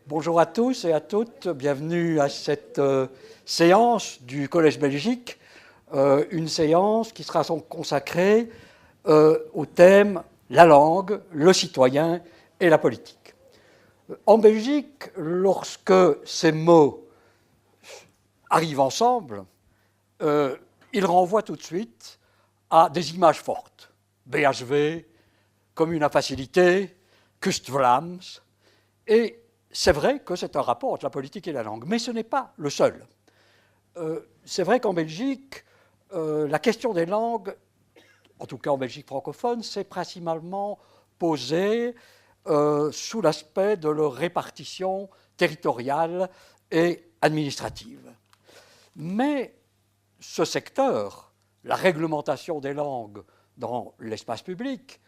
Bonjour à tous et à toutes, bienvenue à cette séance du Collège Belgique, une séance qui sera consacrée au thème la langue, le citoyen et la politique. En Belgique, lorsque ces mots arrivent ensemble, ils renvoient tout de suite à des images fortes. BHV, commune à facilité, Kust-Vlaams, et c'est vrai que c'est un rapport entre la politique et la langue, mais ce n'est pas le seul. C'est vrai qu'en Belgique, la question des langues, en tout cas en Belgique francophone, s'est principalement posée sous l'aspect de leur répartition territoriale et administrative. Mais ce secteur, la réglementation des langues dans l'espace public,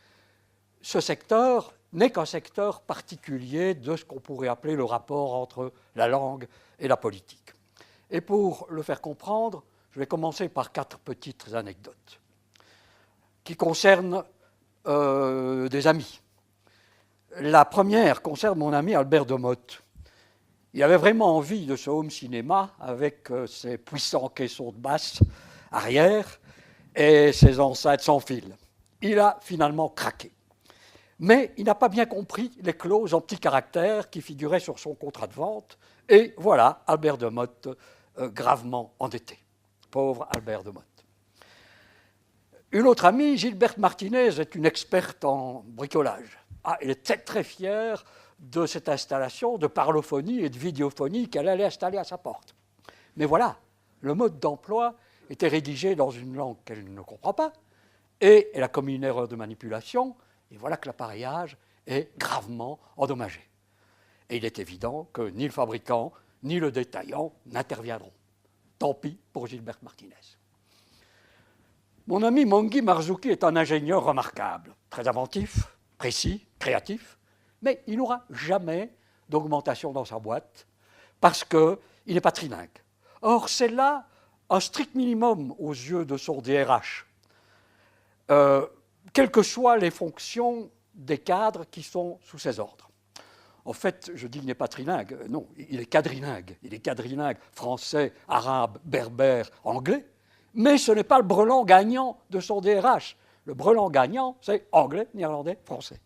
ce secteur n'est qu'un secteur particulier de ce qu'on pourrait appeler le rapport entre la langue et la politique. Et pour le faire comprendre, je vais commencer par 4 petites anecdotes qui concernent des amis. La première concerne mon ami Albert Demotte. Il avait vraiment envie de ce home cinéma avec ses puissants caissons de basse arrière et ses enceintes sans fil. Il a finalement craqué. Mais il n'a pas bien compris les clauses en petits caractères qui figuraient sur son contrat de vente. Et voilà Albert Demotte gravement endetté. Pauvre Albert Demotte. Une autre amie, Gilberte Martinez, est une experte en bricolage. Elle était très fière de cette installation de parlophonie et de vidéophonie qu'elle allait installer à sa porte. Mais voilà, le mode d'emploi était rédigé dans une langue qu'elle ne comprend pas, et elle a commis une erreur de manipulation. Et voilà que l'appareillage est gravement endommagé. Et il est évident que ni le fabricant ni le détaillant n'interviendront. Tant pis pour Gilberte Martinez. Mon ami Mongi Marzouki est un ingénieur remarquable, très inventif, précis, créatif, mais il n'aura jamais d'augmentation dans sa boîte parce qu'il n'est pas trilingue. Or, c'est là un strict minimum aux yeux de son DRH. Quelles que soient les fonctions des cadres qui sont sous ses ordres. En fait, je dis qu'il n'est pas trilingue. Non, il est quadrilingue. Il est quadrilingue français, arabe, berbère, anglais. Mais ce n'est pas le brelan gagnant de son DRH. Le brelan gagnant, c'est anglais, néerlandais, français.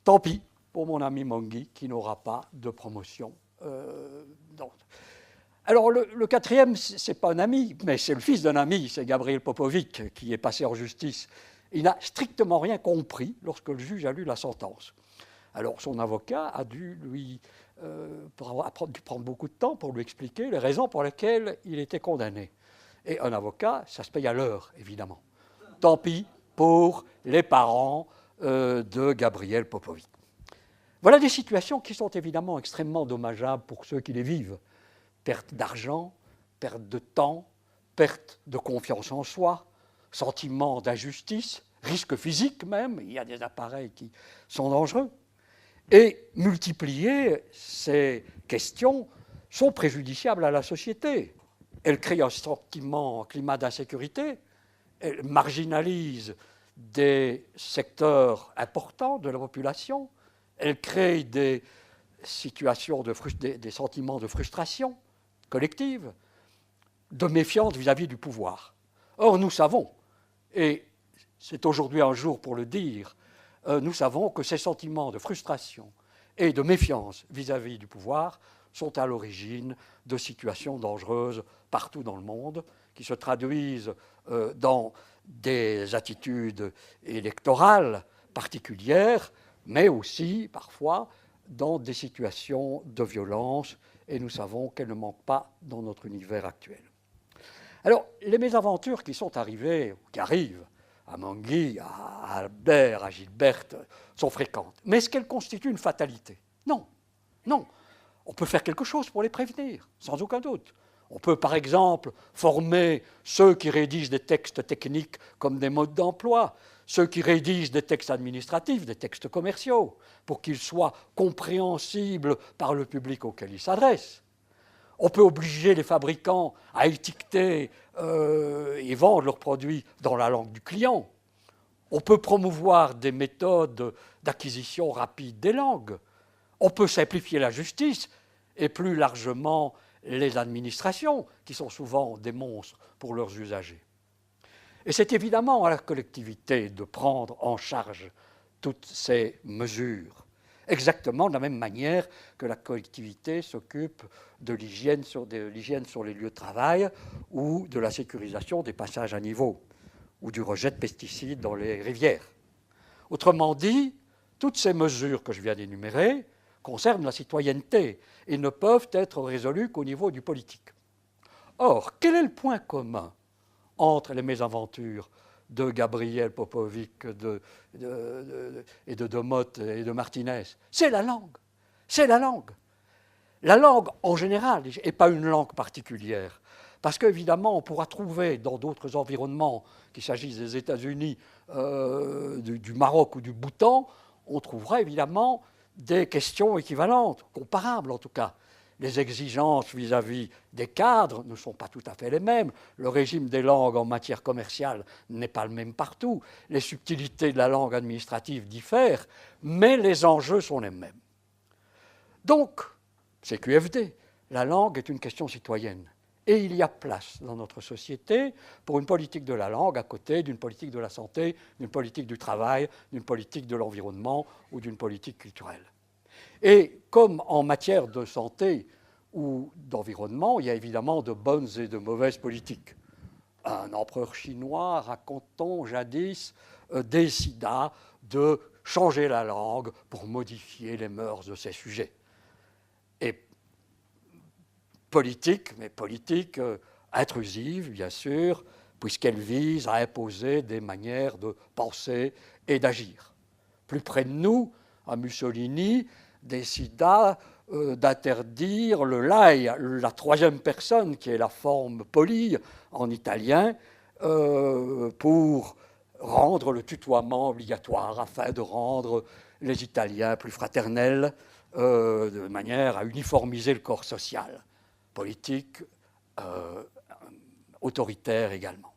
Tant pis pour mon ami Mongi qui n'aura pas de promotion. Alors, le quatrième, ce n'est pas un ami, mais c'est le fils d'un ami, c'est Gabriel Popovic, qui est passé en justice. Il n'a strictement rien compris lorsque le juge a lu la sentence. Alors son avocat a dû prendre beaucoup de temps pour lui expliquer les raisons pour lesquelles il était condamné. Et un avocat, ça se paye à l'heure, évidemment. Tant pis pour les parents de Gabriel Popovic. Voilà des situations qui sont évidemment extrêmement dommageables pour ceux qui les vivent. Perte d'argent, perte de temps, perte de confiance en soi, sentiment d'injustice, risque physique même, il y a des appareils qui sont dangereux. Et multiplier ces questions sont préjudiciables à la société. Elles créent un climat d'insécurité, elles marginalisent des secteurs importants de la population, elles créent des situations, des sentiments de frustration collective, de méfiance vis-à-vis du pouvoir. Or, nous savons, et c'est aujourd'hui un jour pour le dire, nous savons que ces sentiments de frustration et de méfiance vis-à-vis du pouvoir sont à l'origine de situations dangereuses partout dans le monde, qui se traduisent dans des attitudes électorales particulières, mais aussi parfois dans des situations de violence, et nous savons qu'elles ne manquent pas dans notre univers actuel. Alors, les mésaventures qui sont arrivées, ou qui arrivent, à Mongi, à Albert, à Gilberte, sont fréquentes. Mais est-ce qu'elles constituent une fatalité ? Non, non. On peut faire quelque chose pour les prévenir, sans aucun doute. On peut, par exemple, former ceux qui rédigent des textes techniques comme des modes d'emploi, ceux qui rédigent des textes administratifs, des textes commerciaux, pour qu'ils soient compréhensibles par le public auquel ils s'adressent. On peut obliger les fabricants à étiqueter et vendre leurs produits dans la langue du client. On peut promouvoir des méthodes d'acquisition rapide des langues. On peut simplifier la justice et plus largement les administrations, qui sont souvent des monstres pour leurs usagers. Et c'est évidemment à la collectivité de prendre en charge toutes ces mesures, exactement de la même manière que la collectivité s'occupe de l'hygiène sur les lieux de travail ou de la sécurisation des passages à niveau ou du rejet de pesticides dans les rivières. Autrement dit, toutes ces mesures que je viens d'énumérer concernent la citoyenneté et ne peuvent être résolues qu'au niveau du politique. Or, quel est le point commun entre les mésaventures de Gabriel Popovic et de Demotte et de Martinez? C'est la langue. C'est la langue. La langue en général, et pas une langue particulière. Parce qu'évidemment, on pourra trouver dans d'autres environnements, qu'il s'agisse des États-Unis, du Maroc ou du Bhoutan, on trouvera évidemment des questions équivalentes, comparables en tout cas. Les exigences vis-à-vis des cadres ne sont pas tout à fait les mêmes. Le régime des langues en matière commerciale n'est pas le même partout. Les subtilités de la langue administrative diffèrent, mais les enjeux sont les mêmes. Donc, c'est QFD. La langue est une question citoyenne. Et il y a place dans notre société pour une politique de la langue à côté d'une politique de la santé, d'une politique du travail, d'une politique de l'environnement ou d'une politique culturelle. Et comme en matière de santé ou d'environnement, il y a évidemment de bonnes et de mauvaises politiques. Un empereur chinois, raconte-t-on jadis, décida de changer la langue pour modifier les mœurs de ses sujets. Et politique, mais politique intrusive, bien sûr, puisqu'elle vise à imposer des manières de penser et d'agir. Plus près de nous, Mussolini décida d'interdire le lei, la troisième personne, qui est la forme polie en italien, pour rendre le tutoiement obligatoire, afin de rendre les Italiens plus fraternels, de manière à uniformiser le corps social, politique, autoritaire également.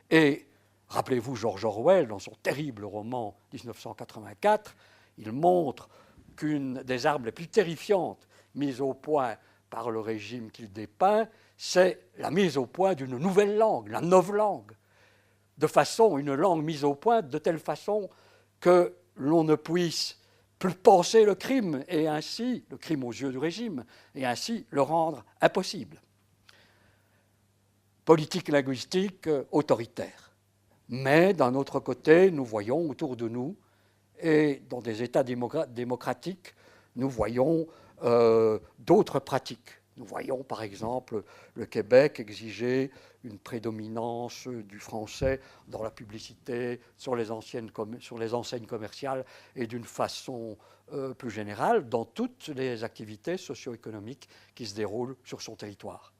Et rappelez-vous George Orwell, dans son terrible roman 1984, il montre qu'une des armes les plus terrifiantes mises au point par le régime qu'il dépeint, c'est la mise au point d'une nouvelle langue, la novlangue, une langue mise au point de telle façon que l'on ne puisse plus penser le crime aux yeux du régime, et ainsi le rendre impossible. Politique linguistique autoritaire. Mais d'un autre côté, nous voyons autour de nous, et dans des États démocratiques, nous voyons d'autres pratiques. Nous voyons par exemple le Québec exiger une prédominance du français dans la publicité, sur les enseignes commerciales et d'une façon plus générale dans toutes les activités socio-économiques qui se déroulent sur son territoire.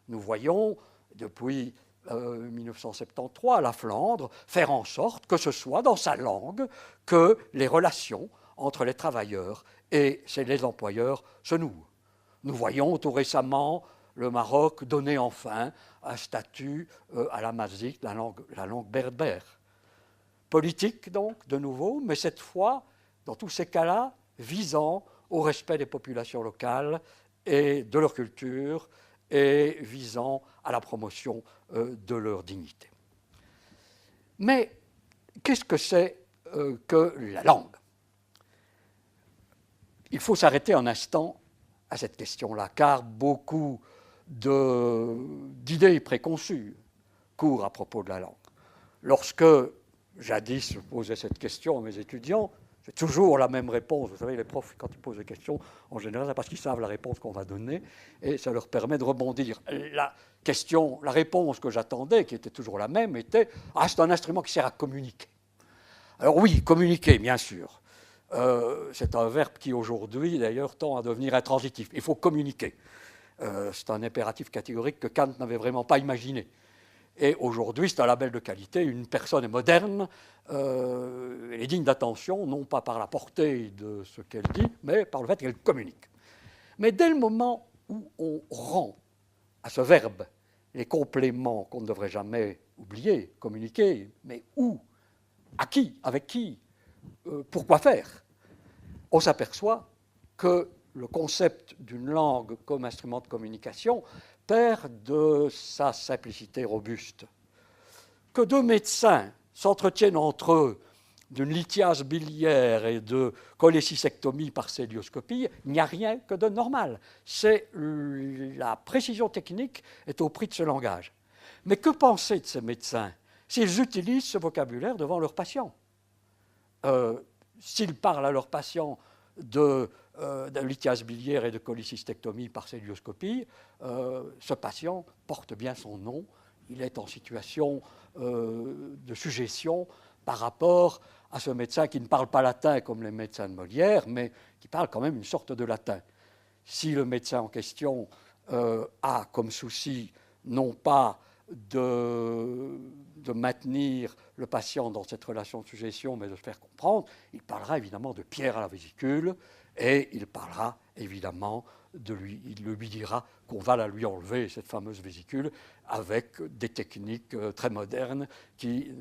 Nous voyons depuis 1973 la Flandre faire en sorte que ce soit dans sa langue que les relations entre les travailleurs et les employeurs se nouent. Nous voyons tout récemment le Maroc donner enfin un statut à la mazik, la langue berbère. Politique donc, de nouveau, mais cette fois, dans tous ces cas-là, visant au respect des populations locales et de leur culture et visant à la promotion de leur dignité. Mais qu'est-ce que c'est que la langue? Il faut s'arrêter un instant à cette question-là, car beaucoup d'idées préconçues courent à propos de la langue. Lorsque, jadis, je posais cette question à mes étudiants, c'est toujours la même réponse. Vous savez, les profs, quand ils posent des questions, en général, c'est parce qu'ils savent la réponse qu'on va donner, et ça leur permet de rebondir. La réponse que j'attendais, qui était toujours la même, était « Ah, c'est un instrument qui sert à communiquer ». Alors oui, communiquer, bien sûr. C'est un verbe qui, aujourd'hui, d'ailleurs, tend à devenir intransitif. Il faut communiquer. C'est un impératif catégorique que Kant n'avait vraiment pas imaginé. Et aujourd'hui, c'est un label de qualité. Une personne est moderne, elle est digne d'attention, non pas par la portée de ce qu'elle dit, mais par le fait qu'elle communique. Mais dès le moment où on rend à ce verbe les compléments qu'on ne devrait jamais oublier, communiquer, mais où, à qui, avec qui, pourquoi faire, on s'aperçoit que le concept d'une langue comme instrument de communication perd de sa simplicité robuste. Que deux médecins s'entretiennent entre eux d'une lithiase biliaire et de cholécystectomie par célioscopie, il n'y a rien que de normal. La précision technique est au prix de ce langage. Mais que penser de ces médecins s'ils utilisent ce vocabulaire devant leurs patients? S'ils parlent à leurs patients de lithiase biliaire et de cholécystectomie par célioscopie, ce patient porte bien son nom. Il est en situation de sujétion par rapport à ce médecin qui ne parle pas latin comme les médecins de Molière, mais qui parle quand même une sorte de latin. Si le médecin en question a comme souci non pas de maintenir le patient dans cette relation de sujétion, mais de se faire comprendre, il parlera évidemment de pierre à la vésicule et il parlera évidemment il lui dira qu'on va la lui enlever, cette fameuse vésicule, avec des techniques très modernes qui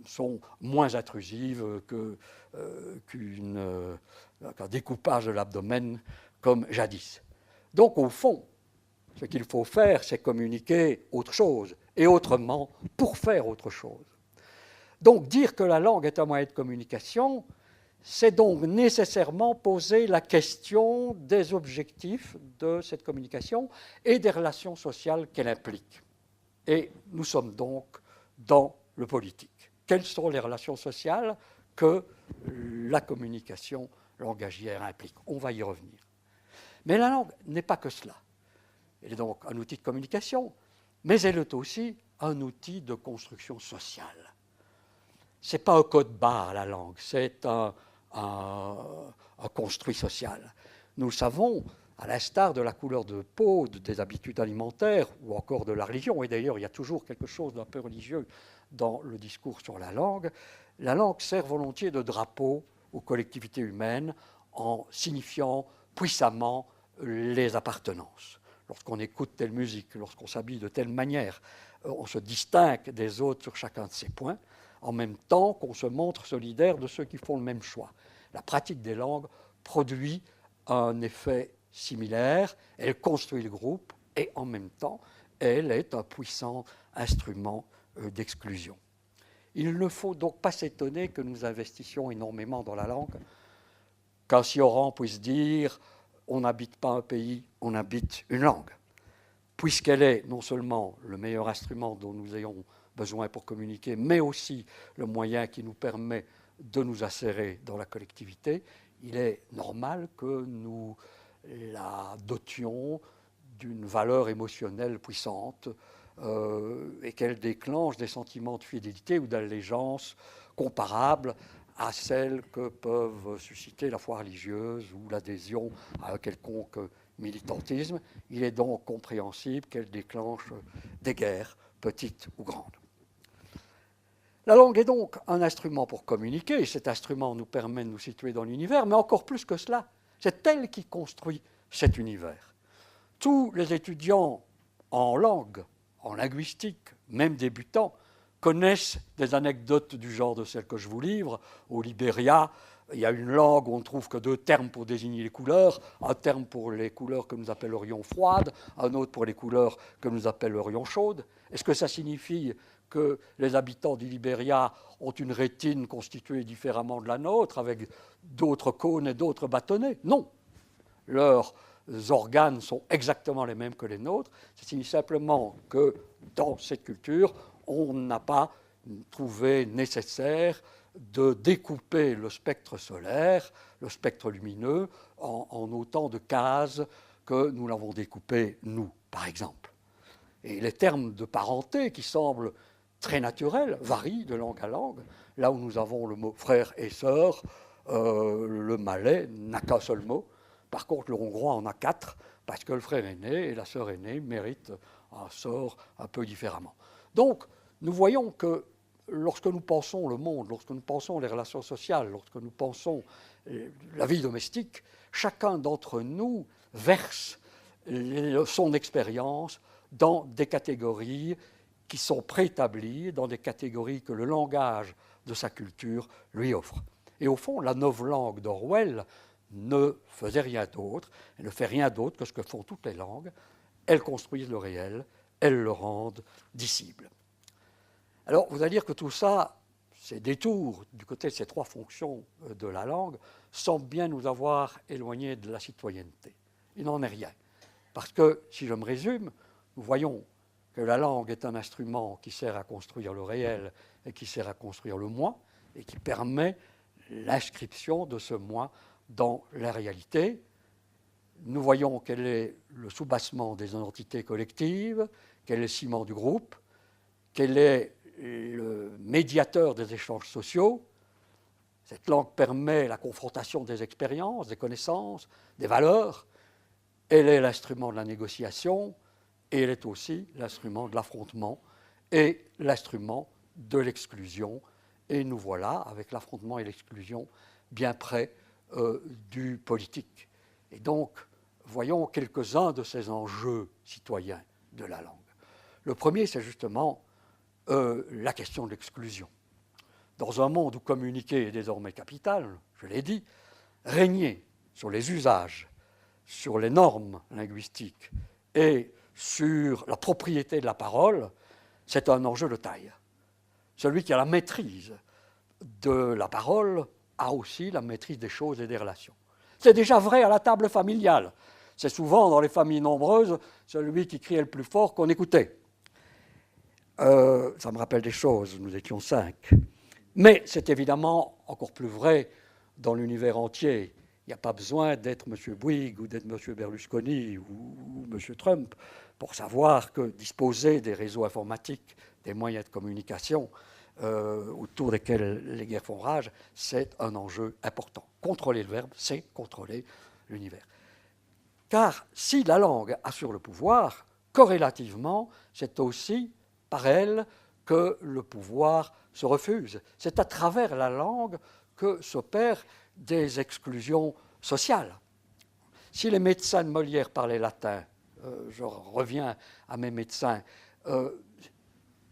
sont moins intrusives qu'un découpage de l'abdomen comme jadis. Donc au fond, ce qu'il faut faire, c'est communiquer autre chose, et autrement, pour faire autre chose. Donc dire que la langue est un moyen de communication, c'est donc nécessairement poser la question des objectifs de cette communication et des relations sociales qu'elle implique. Et nous sommes donc dans le politique. Quelles sont les relations sociales que la communication langagière implique? On va y revenir. Mais la langue n'est pas que cela. Elle est donc un outil de communication, mais elle est aussi un outil de construction sociale. Ce n'est pas un code barre, la langue, c'est un construit social. Nous le savons, à l'instar de la couleur de peau, des habitudes alimentaires ou encore de la religion, et d'ailleurs il y a toujours quelque chose d'un peu religieux dans le discours sur la langue sert volontiers de drapeau aux collectivités humaines en signifiant puissamment les appartenances. Lorsqu'on écoute telle musique, lorsqu'on s'habille de telle manière, on se distingue des autres sur chacun de ces points, en même temps qu'on se montre solidaire de ceux qui font le même choix. La pratique des langues produit un effet similaire, elle construit le groupe et en même temps, elle est un puissant instrument d'exclusion. Il ne faut donc pas s'étonner que nous investissions énormément dans la langue, qu'un Sioran puisse dire « on n'habite pas un pays, on habite une langue », puisqu'elle est non seulement le meilleur instrument dont nous ayons besoin pour communiquer, mais aussi le moyen qui nous permet de nous insérer dans la collectivité, il est normal que nous la dotions d'une valeur émotionnelle puissante et qu'elle déclenche des sentiments de fidélité ou d'allégeance comparables à celles que peuvent susciter la foi religieuse ou l'adhésion à un quelconque militantisme. Il est donc compréhensible qu'elle déclenche des guerres, petites ou grandes. La langue est donc un instrument pour communiquer, et cet instrument nous permet de nous situer dans l'univers, mais encore plus que cela, c'est elle qui construit cet univers. Tous les étudiants en langue, en linguistique, même débutants, connaissent des anecdotes du genre de celles que je vous livre. Au Libéria, il y a une langue où on ne trouve que deux termes pour désigner les couleurs, un terme pour les couleurs que nous appellerions froides, un autre pour les couleurs que nous appellerions chaudes. Est-ce que ça signifie que les habitants du Libéria ont une rétine constituée différemment de la nôtre, avec d'autres cônes et d'autres bâtonnets? Non. Leurs organes sont exactement les mêmes que les nôtres. Ça signifie simplement que dans cette culture, on n'a pas trouvé nécessaire de découper le spectre solaire, le spectre lumineux, en autant de cases que nous l'avons découpé, nous, par exemple. Et les termes de parenté qui semblent très naturels varient de langue à langue. Là où nous avons le mot frère et sœur, le malais n'a qu'un seul mot. Par contre, le hongrois en a 4, parce que le frère aîné et la sœur aînée méritent un sort un peu différemment. Donc, nous voyons que lorsque nous pensons le monde, lorsque nous pensons les relations sociales, lorsque nous pensons la vie domestique, chacun d'entre nous verse son expérience dans des catégories qui sont préétablies, dans des catégories que le langage de sa culture lui offre. Et au fond, la novlangue d'Orwell ne faisait rien d'autre, elle ne fait rien d'autre que ce que font toutes les langues. Elles construisent le réel, elles le rendent dissible. Alors, vous allez dire que tout ça, ces détours du côté de ces trois fonctions de la langue, semblent bien nous avoir éloignés de la citoyenneté. Il n'en est rien. Parce que, si je me résume, nous voyons que la langue est un instrument qui sert à construire le réel et qui sert à construire le moi, et qui permet l'inscription de ce moi dans la réalité. Nous voyons qu'elle est le soubassement des identités collectives, qu'elle est le ciment du groupe, qu'elle est le médiateur des échanges sociaux. Cette langue permet la confrontation des expériences, des connaissances, des valeurs. Elle est l'instrument de la négociation et elle est aussi l'instrument de l'affrontement et l'instrument de l'exclusion. Et nous voilà, avec l'affrontement et l'exclusion, bien près du politique. Et donc, voyons quelques-uns de ces enjeux citoyens de la langue. Le premier, c'est justement la question de l'exclusion. Dans un monde où communiquer est désormais capital, je l'ai dit, régner sur les usages, sur les normes linguistiques et sur la propriété de la parole, c'est un enjeu de taille. Celui qui a la maîtrise de la parole a aussi la maîtrise des choses et des relations. C'est déjà vrai à la table familiale. C'est souvent dans les familles nombreuses celui qui criait le plus fort qu'on écoutait. Ça me rappelle des choses, nous étions 5. Mais c'est évidemment encore plus vrai dans l'univers entier. Il n'y a pas besoin d'être M. Bouygues ou d'être M. Berlusconi ou M. Trump pour savoir que disposer des réseaux informatiques, des moyens de communication autour desquels les guerres font rage, c'est un enjeu important. Contrôler le verbe, c'est contrôler l'univers. Car si la langue assure le pouvoir, corrélativement, c'est aussi par elle que le pouvoir se refuse. C'est à travers la langue que s'opèrent des exclusions sociales. Si les médecins de Molière parlaient latin, je reviens à mes médecins,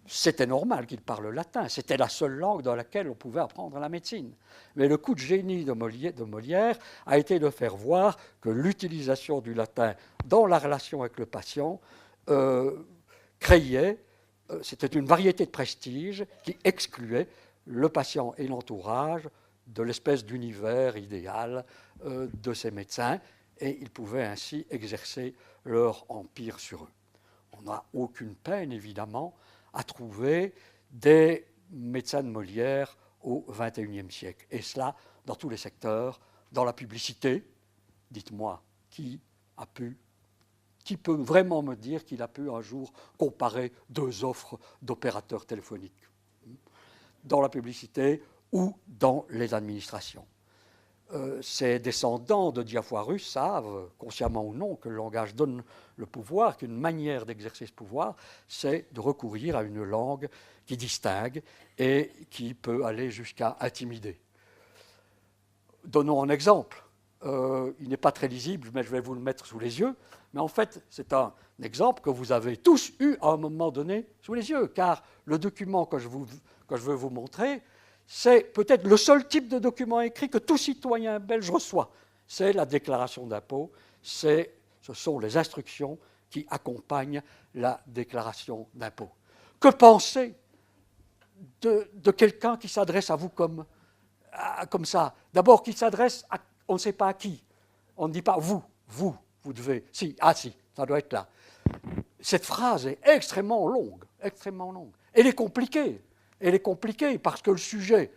c'était normal qu'ils parlent latin, c'était la seule langue dans laquelle on pouvait apprendre la médecine. Mais le coup de génie de Molière a été de faire voir que l'utilisation du latin dans la relation avec le patient créait, c'était une variété de prestige qui excluait le patient et l'entourage de l'espèce d'univers idéal de ces médecins, et ils pouvaient ainsi exercer leur empire sur eux. On n'a aucune peine, évidemment, à trouver des médecins de Molière au XXIe siècle. Et cela dans tous les secteurs, dans la publicité. Dites-moi, qui peut vraiment me dire qu'il a pu un jour comparer deux offres d'opérateurs téléphoniques dans la publicité ou dans les administrations. Ces descendants de Diafoirus savent, consciemment ou non, que le langage donne le pouvoir, qu'une manière d'exercer ce pouvoir, c'est de recourir à une langue qui distingue et qui peut aller jusqu'à intimider. Donnons un exemple. Il n'est pas très lisible, mais je vais vous le mettre sous les yeux. Mais en fait, c'est un exemple que vous avez tous eu à un moment donné sous les yeux, car le document que je veux vous montrer, c'est peut-être le seul type de document écrit que tout citoyen belge reçoit. C'est la déclaration d'impôt, ce sont les instructions qui accompagnent la déclaration d'impôt. Que penser de quelqu'un qui s'adresse à vous comme ça? D'abord, qu'il s'adresse à on ne sait pas à qui. On ne dit pas vous devez. Si, ça doit être là. Cette phrase est extrêmement longue. Elle est compliquée parce que le sujet,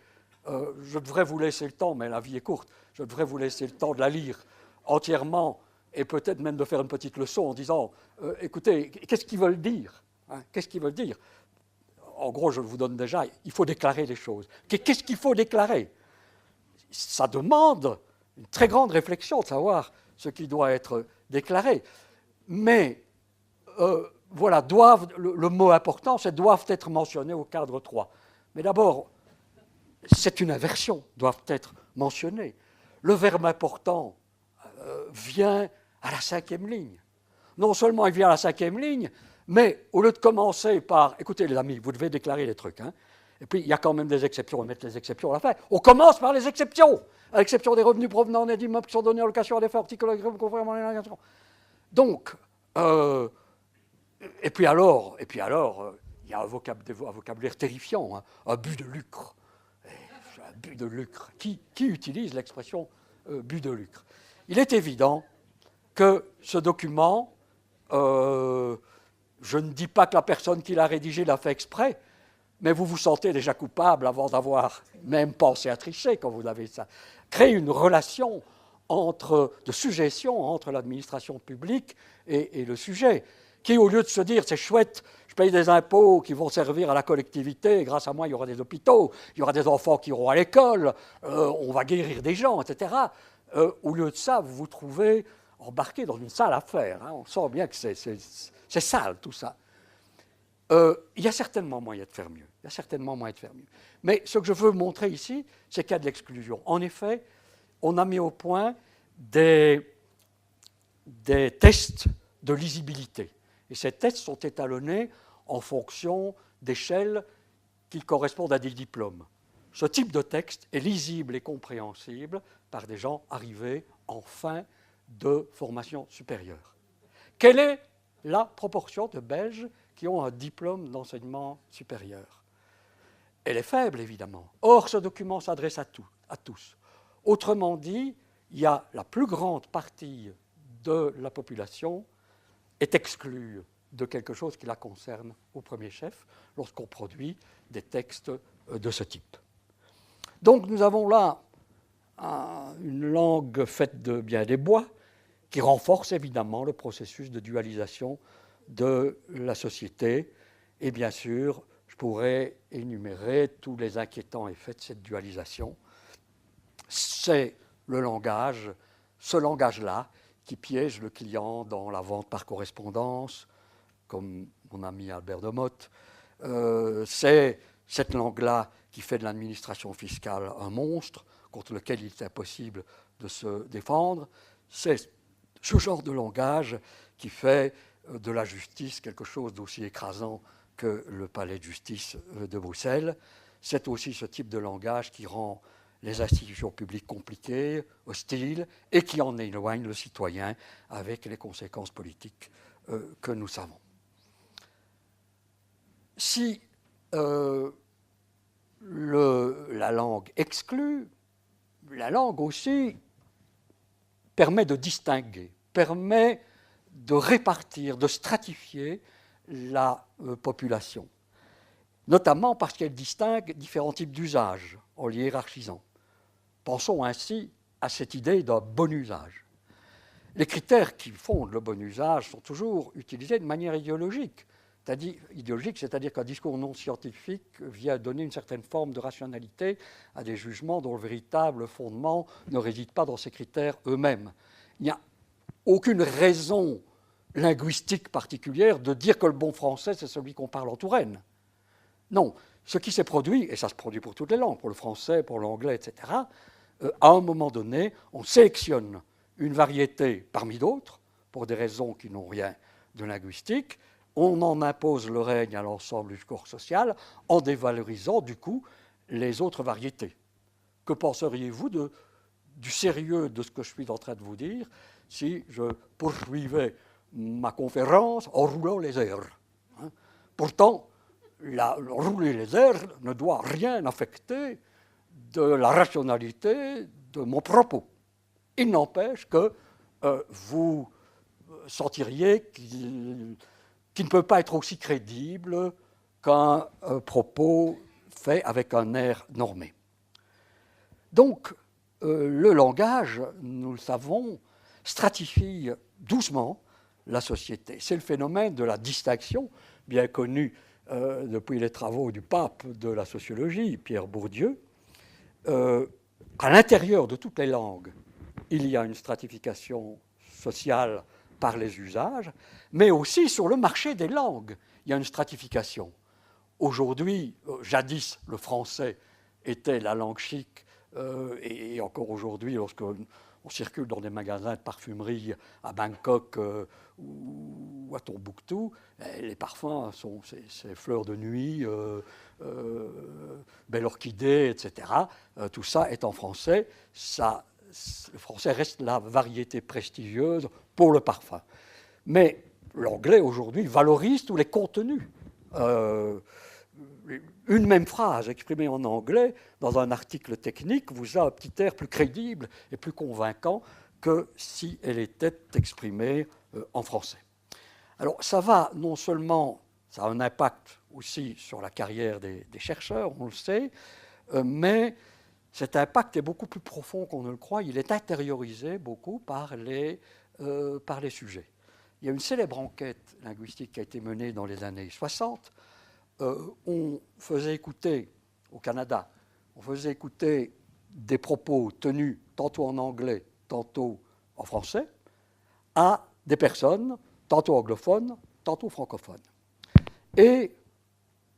je devrais vous laisser le temps, mais la vie est courte, je devrais vous laisser le temps de la lire entièrement et peut-être même de faire une petite leçon en disant, écoutez, qu'est-ce qu'ils veulent dire, qu'est-ce qu'ils veulent dire? En gros, je vous donne déjà, il faut déclarer les choses. Qu'est-ce qu'il faut déclarer? Ça demande une très grande réflexion de savoir ce qui doit être déclaré. Mais voilà, le mot important, c'est doivent être mentionnés au cadre 3. Mais d'abord, c'est une inversion, doivent être mentionnés. Le verbe important vient à la 5e ligne. Non seulement il vient à la 5e ligne, mais au lieu de commencer par, écoutez les amis, vous devez déclarer les trucs, Et puis, il y a quand même des exceptions. On met les exceptions à la fin. On commence par les exceptions, à l'exception des revenus provenant des immeubles qui sont donnés en location à des fins horticoles conformément à l'aliénation. Donc, et puis alors, il y a un vocabulaire terrifiant, hein, un but de lucre. Un but de lucre. Qui utilise l'expression but de lucre? Il est évident que ce document, je ne dis pas que la personne qui l'a rédigé l'a fait exprès, mais vous vous sentez déjà coupable avant d'avoir même pensé à tricher quand vous avez ça. Créer une relation de suggestion entre l'administration publique et le sujet, qui au lieu de se dire c'est chouette, je paye des impôts qui vont servir à la collectivité, et grâce à moi il y aura des hôpitaux, il y aura des enfants qui iront à l'école, on va guérir des gens, etc. Au lieu de ça, vous vous trouvez embarqué dans une sale affaire. Hein. On sent bien que c'est sale tout ça. Il y a certainement moyen de faire mieux. Mais ce que je veux montrer ici, c'est qu'il y a de l'exclusion. En effet, on a mis au point des tests de lisibilité. Et ces tests sont étalonnés en fonction d'échelles qui correspondent à des diplômes. Ce type de texte est lisible et compréhensible par des gens arrivés en fin de formation supérieure. Quelle est la proportion de Belges qui ont un diplôme d'enseignement supérieur? Elle est faible, évidemment. Or, ce document s'adresse à tous. Autrement dit, il y a la plus grande partie de la population est exclue de quelque chose qui la concerne au premier chef lorsqu'on produit des textes de ce type. Donc nous avons là une langue faite de bien des bois qui renforce évidemment le processus de dualisation de la société. Et bien sûr, je pourrais énumérer tous les inquiétants effets de cette dualisation. C'est le langage, ce langage-là, qui piège le client dans la vente par correspondance, comme mon ami Albert de Motte. C'est cette langue-là qui fait de l'administration fiscale un monstre contre lequel il est impossible de se défendre. C'est ce genre de langage qui fait de la justice quelque chose d'aussi écrasant que le palais de justice de Bruxelles. C'est aussi ce type de langage qui rend les institutions publiques compliquées, hostiles, et qui en éloigne le citoyen avec les conséquences politiques que nous savons. Si la langue exclut, la langue aussi permet de distinguer, permet de répartir, de stratifier la population, notamment parce qu'elle distingue différents types d'usages en les hiérarchisant. Pensons ainsi à cette idée d'un bon usage. Les critères qui fondent le bon usage sont toujours utilisés de manière idéologique. C'est-à-dire qu'un discours non scientifique vient donner une certaine forme de rationalité à des jugements dont le véritable fondement ne réside pas dans ces critères eux-mêmes. Il n'y a aucune raison linguistique particulière de dire que le bon français, c'est celui qu'on parle en Touraine. Non, ce qui s'est produit, et ça se produit pour toutes les langues, pour le français, pour l'anglais, etc., à un moment donné, on sélectionne une variété parmi d'autres, pour des raisons qui n'ont rien de linguistique, on en impose le règne à l'ensemble du corps social en dévalorisant du coup les autres variétés. Que penseriez-vous du sérieux de ce que je suis en train de vous dire si je poursuivais ma conférence en roulant les airs? Pourtant, rouler les airs ne doit rien affecter de la rationalité de mon propos. Il n'empêche que vous sentiriez qui ne peut pas être aussi crédible qu'un propos fait avec un air normé. Donc, le langage, nous le savons, stratifie doucement la société. C'est le phénomène de la distinction, bien connu depuis les travaux du pape de la sociologie, Pierre Bourdieu. À l'intérieur de toutes les langues, il y a une stratification sociale par les usages, mais aussi sur le marché des langues, il y a une stratification. Aujourd'hui, jadis, le français était la langue chic, et encore aujourd'hui, lorsqu'on circule dans des magasins de parfumerie à Bangkok ou ou à Tombouctou, les parfums sont ces fleurs de nuit, belle orchidée, etc. Tout ça est en français. Le français reste la variété prestigieuse pour le parfum. Mais l'anglais, aujourd'hui, valorise tous les contenus. Une même phrase exprimée en anglais dans un article technique vous a un petit air plus crédible et plus convaincant que si elle était exprimée en français. Alors ça va non seulement, ça a un impact aussi sur la carrière des chercheurs, on le sait, mais cet impact est beaucoup plus profond qu'on ne le croit. Il est intériorisé beaucoup par les sujets. Il y a une célèbre enquête linguistique qui a été menée dans les années 60. On faisait écouter, au Canada, on faisait écouter des propos tenus tantôt en anglais, tantôt en français, à des personnes, tantôt anglophones, tantôt francophones. Et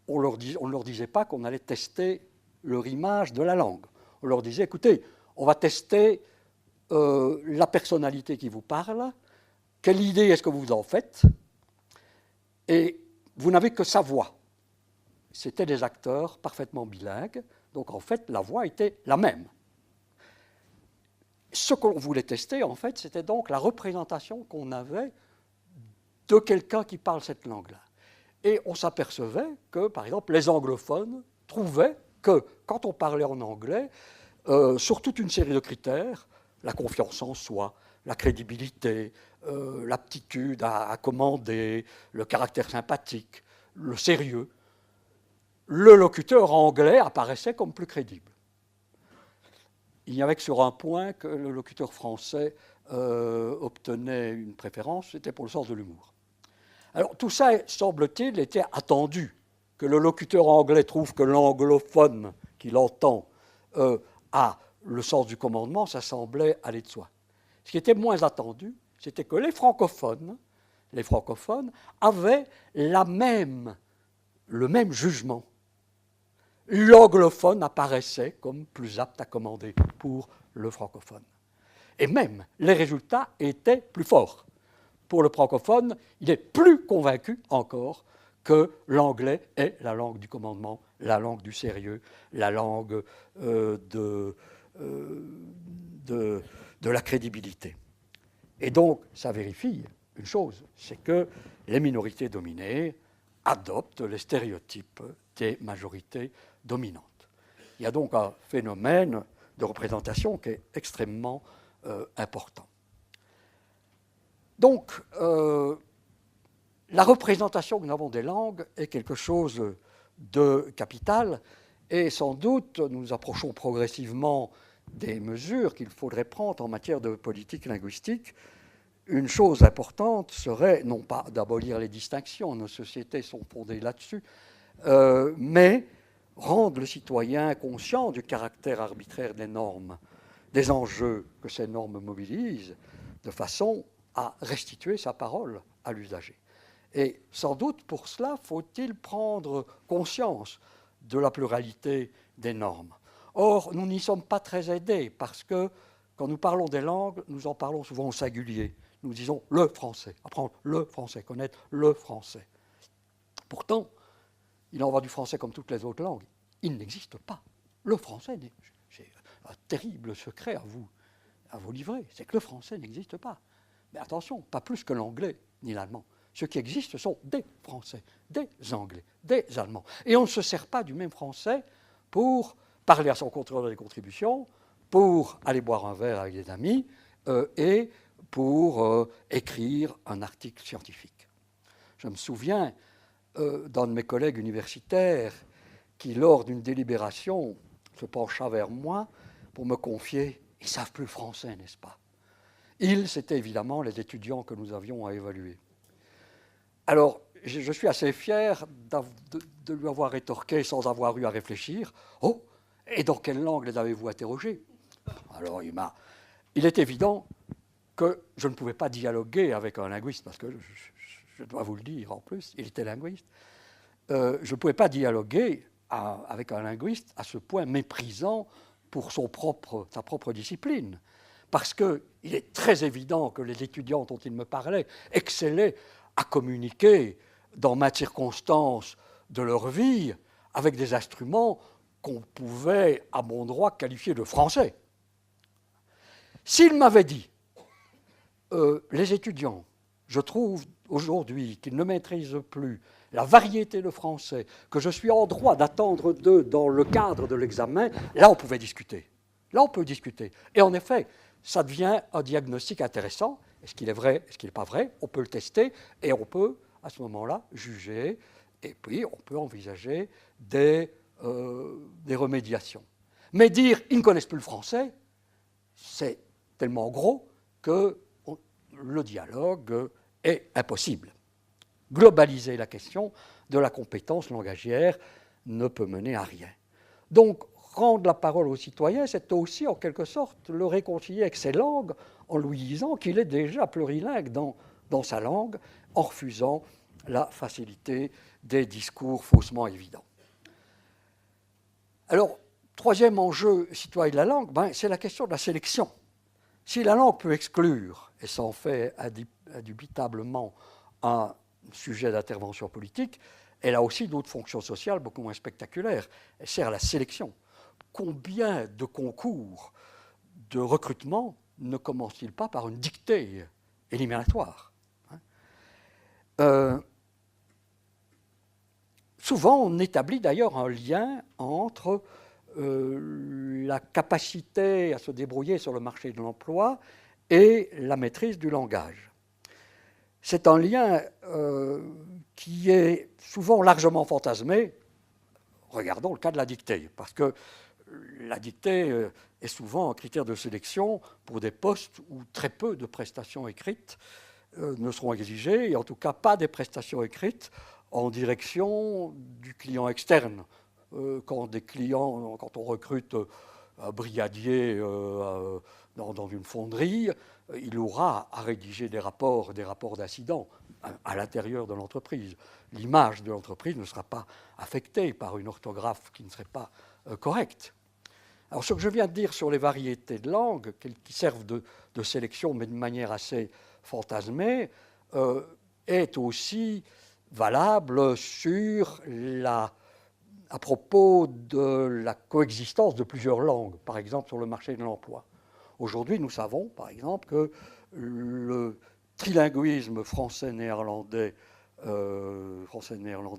on ne leur disait pas qu'on allait tester le rimage de la langue. On leur disait, écoutez, on va tester la personnalité qui vous parle, quelle idée est-ce que vous en faites, et vous n'avez que sa voix. C'étaient des acteurs parfaitement bilingues, donc en fait, la voix était la même. Ce qu'on voulait tester, en fait, c'était donc la représentation qu'on avait de quelqu'un qui parle cette langue-là. Et on s'apercevait que, par exemple, les anglophones trouvaient que, quand on parlait en anglais, sur toute une série de critères, la confiance en soi, la crédibilité, l'aptitude à commander, le caractère sympathique, le sérieux, le locuteur anglais apparaissait comme plus crédible. Il n'y avait que sur un point que le locuteur français obtenait une préférence, c'était pour le sens de l'humour. Alors tout ça, semble-t-il, était attendu, que le locuteur anglais trouve que l'anglophone qu'il entend a le sens du commandement, ça semblait aller de soi. Ce qui était moins attendu, c'était que les francophones avaient le même jugement. L'anglophone apparaissait comme plus apte à commander pour le francophone. Et même, les résultats étaient plus forts. Pour le francophone, il est plus convaincu encore que l'anglais est la langue du commandement, la langue du sérieux, la langue de la crédibilité. Et donc, ça vérifie une chose, c'est que les minorités dominées adoptent les stéréotypes des majorités dominantes. Il y a donc un phénomène de représentation qui est extrêmement important. Donc, la représentation que nous avons des langues est quelque chose de capital, et sans doute nous nous approchons progressivement des mesures qu'il faudrait prendre en matière de politique linguistique. Une chose importante serait, non pas d'abolir les distinctions, nos sociétés sont fondées là-dessus, mais rendre le citoyen conscient du caractère arbitraire des normes, des enjeux que ces normes mobilisent, de façon à restituer sa parole à l'usager. Et sans doute pour cela, faut-il prendre conscience de la pluralité des normes. Or, nous n'y sommes pas très aidés parce que quand nous parlons des langues, nous en parlons souvent au singulier. Nous disons le français, apprendre le français, connaître le français. Pourtant, il en va du français comme toutes les autres langues. Il n'existe pas. Le français, c'est un terrible secret à vous livrer, c'est que le français n'existe pas. Mais attention, pas plus que l'anglais ni l'allemand. Ce qui existe, ce sont des Français, des Anglais, des Allemands. Et on ne se sert pas du même français pour parler à son contrôleur des contributions, pour aller boire un verre avec des amis et pour écrire un article scientifique. Je me souviens d'un de mes collègues universitaires qui, lors d'une délibération, se pencha vers moi pour me confier « Ils ne savent plus le français, n'est-ce pas ?» Ils, c'était évidemment les étudiants que nous avions à évaluer. Alors, je suis assez fier de lui avoir rétorqué sans avoir eu à réfléchir. « Oh, et dans quelle langue les avez-vous interrogés ?» Alors, il est évident que je ne pouvais pas dialoguer avec un linguiste, parce que je dois vous le dire en plus, il était linguiste. Je ne pouvais pas dialoguer avec un linguiste à ce point méprisant pour sa propre discipline. Parce qu'il est très évident que les étudiants dont il me parlait excellaient à communiquer dans maintes circonstances de leur vie avec des instruments qu'on pouvait, à bon droit, qualifier de français. S'il m'avait dit, les étudiants, je trouve aujourd'hui qu'ils ne maîtrisent plus la variété de français que je suis en droit d'attendre d'eux dans le cadre de l'examen, là on pouvait discuter. Là on peut discuter. Et en effet, ça devient un diagnostic intéressant. Est-ce qu'il est vrai, est-ce qu'il n'est pas vrai? On peut le tester et on peut, à ce moment-là, juger. Et puis on peut envisager des remédiations. Mais dire ils ne connaissent plus le français, c'est tellement gros que le dialogue est impossible. Globaliser la question de la compétence langagière ne peut mener à rien. Donc, rendre la parole aux citoyens, c'est aussi, en quelque sorte, le réconcilier avec ses langues en lui disant qu'il est déjà plurilingue dans sa langue, en refusant la facilité des discours faussement évidents. Alors, troisième enjeu citoyen de la langue, c'est la question de la sélection. Si la langue peut exclure, et ça en fait indubitablement un sujet d'intervention politique, elle a aussi d'autres fonctions sociales beaucoup moins spectaculaires. Elle sert à la sélection. Combien de concours de recrutement ne commence-t-il pas par une dictée éliminatoire? Souvent, on établit d'ailleurs un lien entre la capacité à se débrouiller sur le marché de l'emploi et la maîtrise du langage. C'est un lien qui est souvent largement fantasmé. Regardons le cas de la dictée, parce que la dictée est souvent un critère de sélection pour des postes où très peu de prestations écrites ne seront exigées, et en tout cas pas des prestations écrites en direction du client externe. Quand on recrute un brigadier dans une fonderie, il aura à rédiger des rapports d'incidents à l'intérieur de l'entreprise. L'image de l'entreprise ne sera pas affectée par une orthographe qui ne serait pas correcte. Alors, ce que je viens de dire sur les variétés de langues, qui servent de sélection, mais de manière assez fantasmée, est aussi valable à propos de la coexistence de plusieurs langues, par exemple sur le marché de l'emploi. Aujourd'hui, nous savons, par exemple, que le trilinguisme français-néerlandais,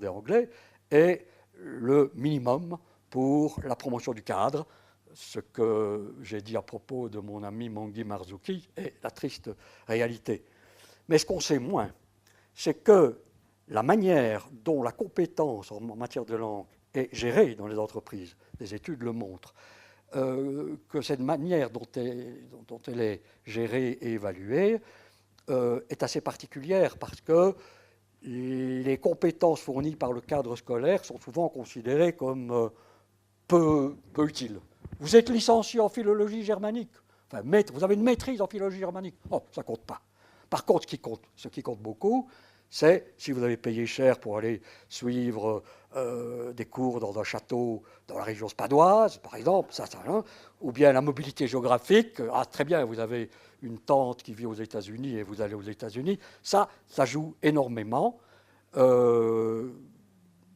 anglais est le minimum pour la promotion du cadre. Ce que j'ai dit à propos de mon ami Manghi Marzuki est la triste réalité. Mais ce qu'on sait moins, c'est que la manière dont la compétence en matière de langue est gérée dans les entreprises, les études le montrent, que cette manière dont elle est gérée et évaluée est assez particulière parce que les compétences fournies par le cadre scolaire sont souvent considérées comme peu utiles. Vous êtes licencié en philologie germanique, enfin, vous avez une maîtrise en philologie germanique, oh, ça ne compte pas. Par contre, ce qui compte beaucoup, c'est si vous avez payé cher pour aller suivre des cours dans un château dans la région spadoise, par exemple, ou bien la mobilité géographique. Ah, très bien, vous avez une tante qui vit aux États-Unis et vous allez aux États-Unis. Ça joue énormément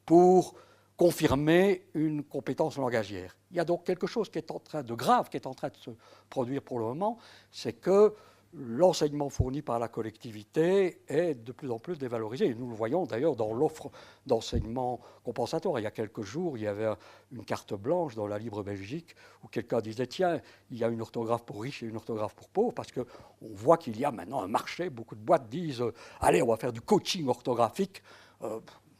pour confirmer une compétence langagière. Il y a donc quelque chose de grave qui est en train de se produire pour le moment, c'est que l'enseignement fourni par la collectivité est de plus en plus dévalorisé. Et nous le voyons d'ailleurs dans l'offre d'enseignement compensatoire. Il y a quelques jours, il y avait une carte blanche dans la Libre Belgique où quelqu'un disait « Tiens, il y a une orthographe pour riches et une orthographe pour pauvres » parce qu'on voit qu'il y a maintenant un marché. Beaucoup de boîtes disent « Allez, on va faire du coaching orthographique »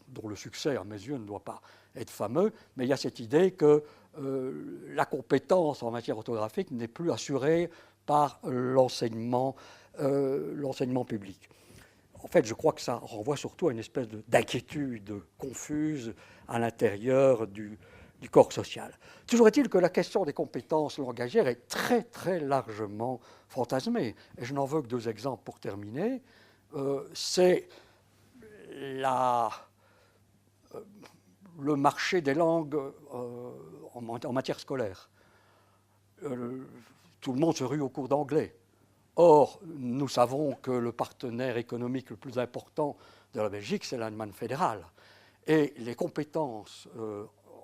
dont le succès, à mes yeux, ne doit pas être fameux. Mais il y a cette idée que la compétence en matière orthographique n'est plus assurée par l'enseignement public. En fait, je crois que ça renvoie surtout à une espèce d'inquiétude confuse à l'intérieur du corps social. Toujours est-il que la question des compétences langagières est très, très largement fantasmée. Et je n'en veux que deux exemples pour terminer. C'est le marché des langues en matière scolaire. Tout le monde se rue au cours d'anglais. Or, nous savons que le partenaire économique le plus important de la Belgique, c'est l'Allemagne fédérale. Et les compétences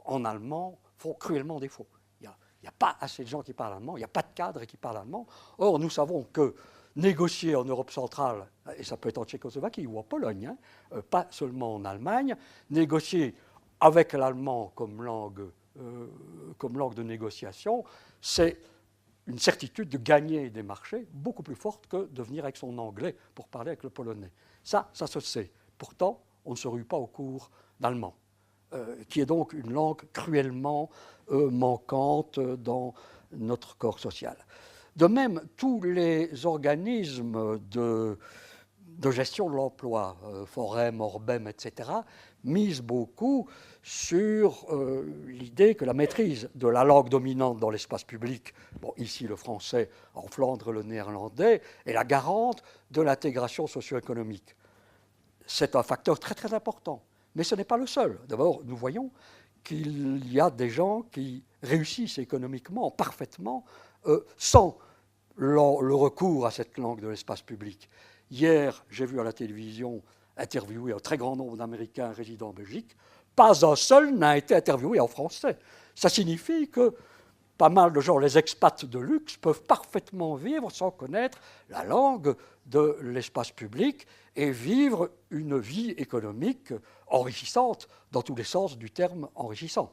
en allemand font cruellement défaut. Il n'y a pas assez de gens qui parlent allemand, il n'y a pas de cadres qui parlent allemand. Or, nous savons que négocier en Europe centrale, et ça peut être en Tchécoslovaquie ou en Pologne, pas seulement en Allemagne, négocier avec l'allemand comme langue de négociation, c'est une certitude de gagner des marchés beaucoup plus forte que de venir avec son anglais pour parler avec le polonais. Ça se sait. Pourtant, on ne se rue pas au cours d'allemand, qui est donc une langue cruellement manquante dans notre corps social. De même, tous les organismes de gestion de l'emploi, Forem, Orbem, etc., misent beaucoup sur l'idée que la maîtrise de la langue dominante dans l'espace public, bon, ici le français, en Flandre le néerlandais, est la garante de l'intégration socio-économique. C'est un facteur très très important, mais ce n'est pas le seul. D'abord, nous voyons qu'il y a des gens qui réussissent économiquement parfaitement sans le recours à cette langue de l'espace public. Hier, j'ai vu à la télévision interviewer un très grand nombre d'Américains résidant en Belgique. Pas un seul n'a été interviewé en français. Ça signifie que pas mal de gens, les expats de luxe, peuvent parfaitement vivre sans connaître la langue de l'espace public et vivre une vie économique enrichissante, dans tous les sens du terme enrichissant.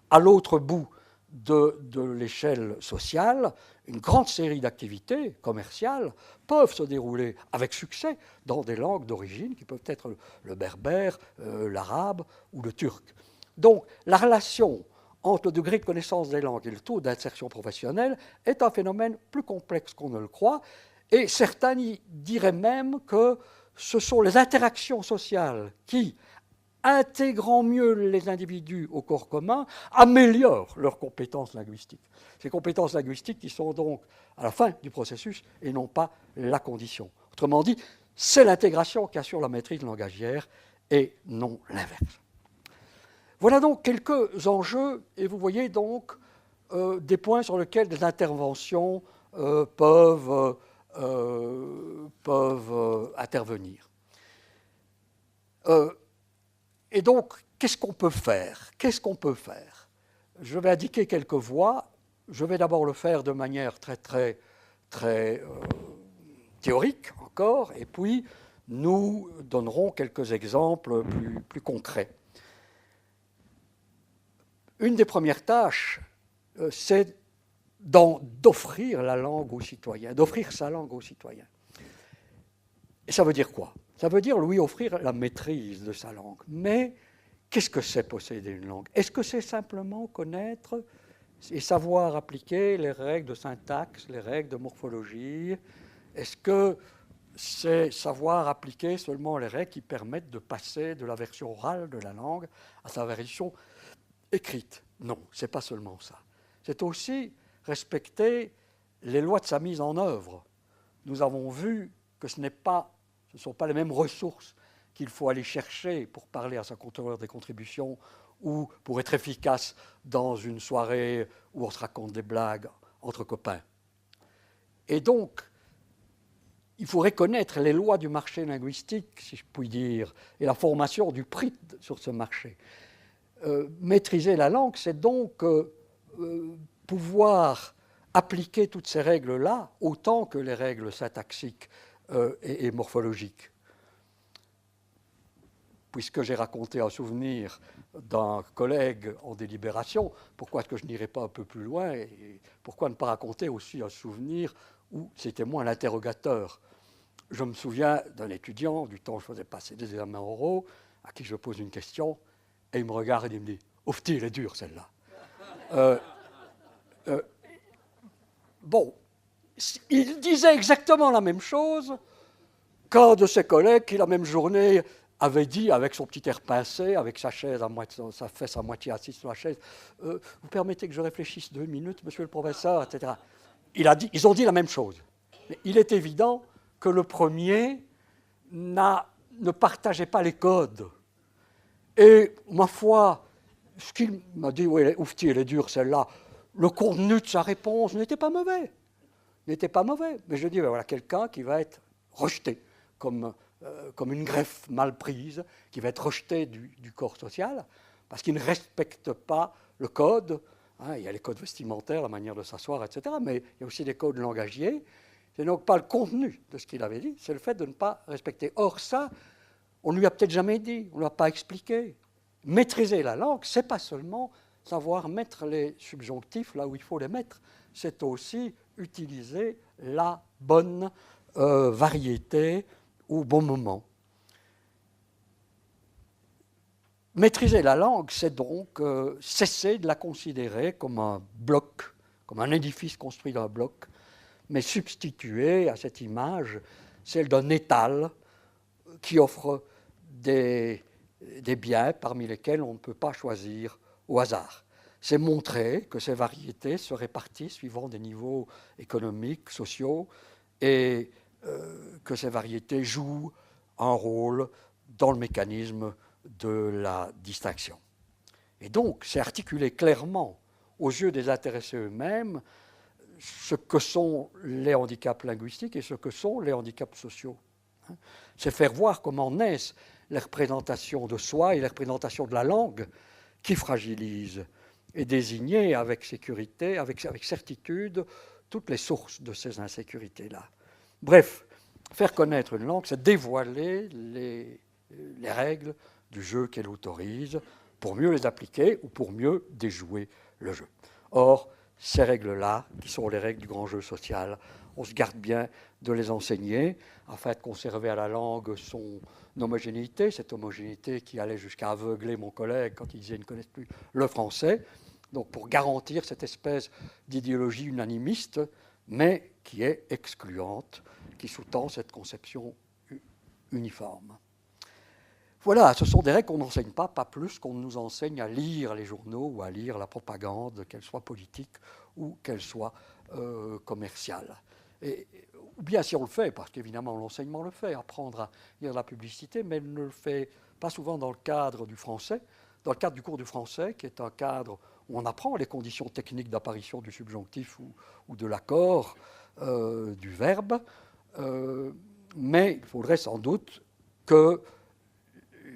À l'autre bout de l'échelle sociale, une grande série d'activités commerciales peuvent se dérouler avec succès dans des langues d'origine qui peuvent être le berbère, l'arabe ou le turc. Donc la relation entre le degré de connaissance des langues et le taux d'insertion professionnelle est un phénomène plus complexe qu'on ne le croit, et certains diraient même que ce sont les interactions sociales qui, intégrant mieux les individus au corps commun, améliorent leurs compétences linguistiques. Ces compétences linguistiques qui sont donc à la fin du processus et non pas la condition. Autrement dit, c'est l'intégration qui assure la maîtrise langagière et non l'inverse. Voilà donc quelques enjeux, et vous voyez donc des points sur lesquels des interventions peuvent intervenir. Et donc, qu'est-ce qu'on peut faire ? Je vais indiquer quelques voies. Je vais d'abord le faire de manière très théorique encore, et puis nous donnerons quelques exemples plus concrets. Une des premières tâches, c'est d'offrir la langue aux citoyens, d'offrir sa langue aux citoyens. Et ça veut dire quoi ? Ça veut dire lui offrir la maîtrise de sa langue. Mais qu'est-ce que c'est posséder une langue ? Est-ce que c'est simplement connaître et savoir appliquer les règles de syntaxe, les règles de morphologie ? Est-ce que c'est savoir appliquer seulement les règles qui permettent de passer de la version orale de la langue à sa version écrite ? Non, ce n'est pas seulement ça. C'est aussi respecter les lois de sa mise en œuvre. Nous avons vu que ce ne sont pas les mêmes ressources qu'il faut aller chercher pour parler à sa contrôleur des contributions ou pour être efficace dans une soirée où on se raconte des blagues entre copains. Et donc, il faudrait connaître les lois du marché linguistique, si je puis dire, et la formation du prix sur ce marché. Maîtriser la langue, c'est donc pouvoir appliquer toutes ces règles-là autant que les règles syntaxiques et morphologiques. Puisque j'ai raconté un souvenir d'un collègue en délibération, pourquoi est-ce que je n'irai pas un peu plus loin et pourquoi ne pas raconter aussi un souvenir où c'était moi l'interrogateur. Je me souviens d'un étudiant, du temps où je faisais passer des examens oraux, à qui je pose une question, et il me regarde et il me dit « Oufti, elle est dure celle-là ». Bon, il disait exactement la même chose qu'un de ses collègues qui, la même journée, avait dit, avec son petit air pincé, avec sa chaise sa fesse à moitié assise sur la chaise, vous permettez que je réfléchisse 2 minutes, monsieur le professeur, etc. Ils ont dit la même chose. Mais il est évident que le premier ne partageait pas les codes. Et, ma foi, ce qu'il m'a dit, oui, oufti, elle est dure celle-là, le contenu de sa réponse n'était pas mauvais. n'était pas mauvais. Mais je dis, ben voilà, quelqu'un qui va être rejeté comme une greffe mal prise, qui va être rejeté du corps social, parce qu'il ne respecte pas le code. Hein, il y a les codes vestimentaires, la manière de s'asseoir, etc. Mais il y a aussi des codes langagiers. C'est donc pas le contenu de ce qu'il avait dit, c'est le fait de ne pas respecter. Or, ça, on ne lui a peut-être jamais dit, on ne l'a pas expliqué. Maîtriser la langue, c'est pas seulement savoir mettre les subjonctifs là où il faut les mettre, c'est aussi utiliser la bonne variété au bon moment. Maîtriser la langue, c'est donc cesser de la considérer comme un bloc, comme un édifice construit d'un bloc, mais substituer à cette image celle d'un étal qui offre des biens parmi lesquels on ne peut pas choisir au hasard. C'est montrer que ces variétés se répartissent suivant des niveaux économiques, sociaux, et que ces variétés jouent un rôle dans le mécanisme de la distinction. Et donc, c'est articuler clairement aux yeux des intéressés eux-mêmes ce que sont les handicaps linguistiques et ce que sont les handicaps sociaux. C'est faire voir comment naissent les représentations de soi et les représentations de la langue qui fragilisent et désigner avec sécurité, avec certitude, toutes les sources de ces insécurités-là. Bref, faire connaître une langue, c'est dévoiler les règles du jeu qu'elle autorise pour mieux les appliquer ou pour mieux déjouer le jeu. Or, ces règles-là, qui sont les règles du grand jeu social, on se garde bien de les enseigner afin de conserver à la langue son homogénéité, cette homogénéité qui allait jusqu'à aveugler mon collègue quand il disait qu'il ne connaissait plus le français, donc pour garantir cette espèce d'idéologie unanimiste, mais qui est excluante, qui sous-tend cette conception uniforme. Voilà, ce sont des règles qu'on n'enseigne pas plus qu'on nous enseigne à lire les journaux ou à lire la propagande, qu'elle soit politique ou qu'elle soit commerciale. Ou bien si on le fait, parce qu'évidemment l'enseignement le fait, apprendre à lire la publicité, mais elle ne le fait pas souvent dans le cadre du français, dans le cadre du cours du français, qui est un cadre où on apprend les conditions techniques d'apparition du subjonctif ou de l'accord du verbe, mais il faudrait sans doute que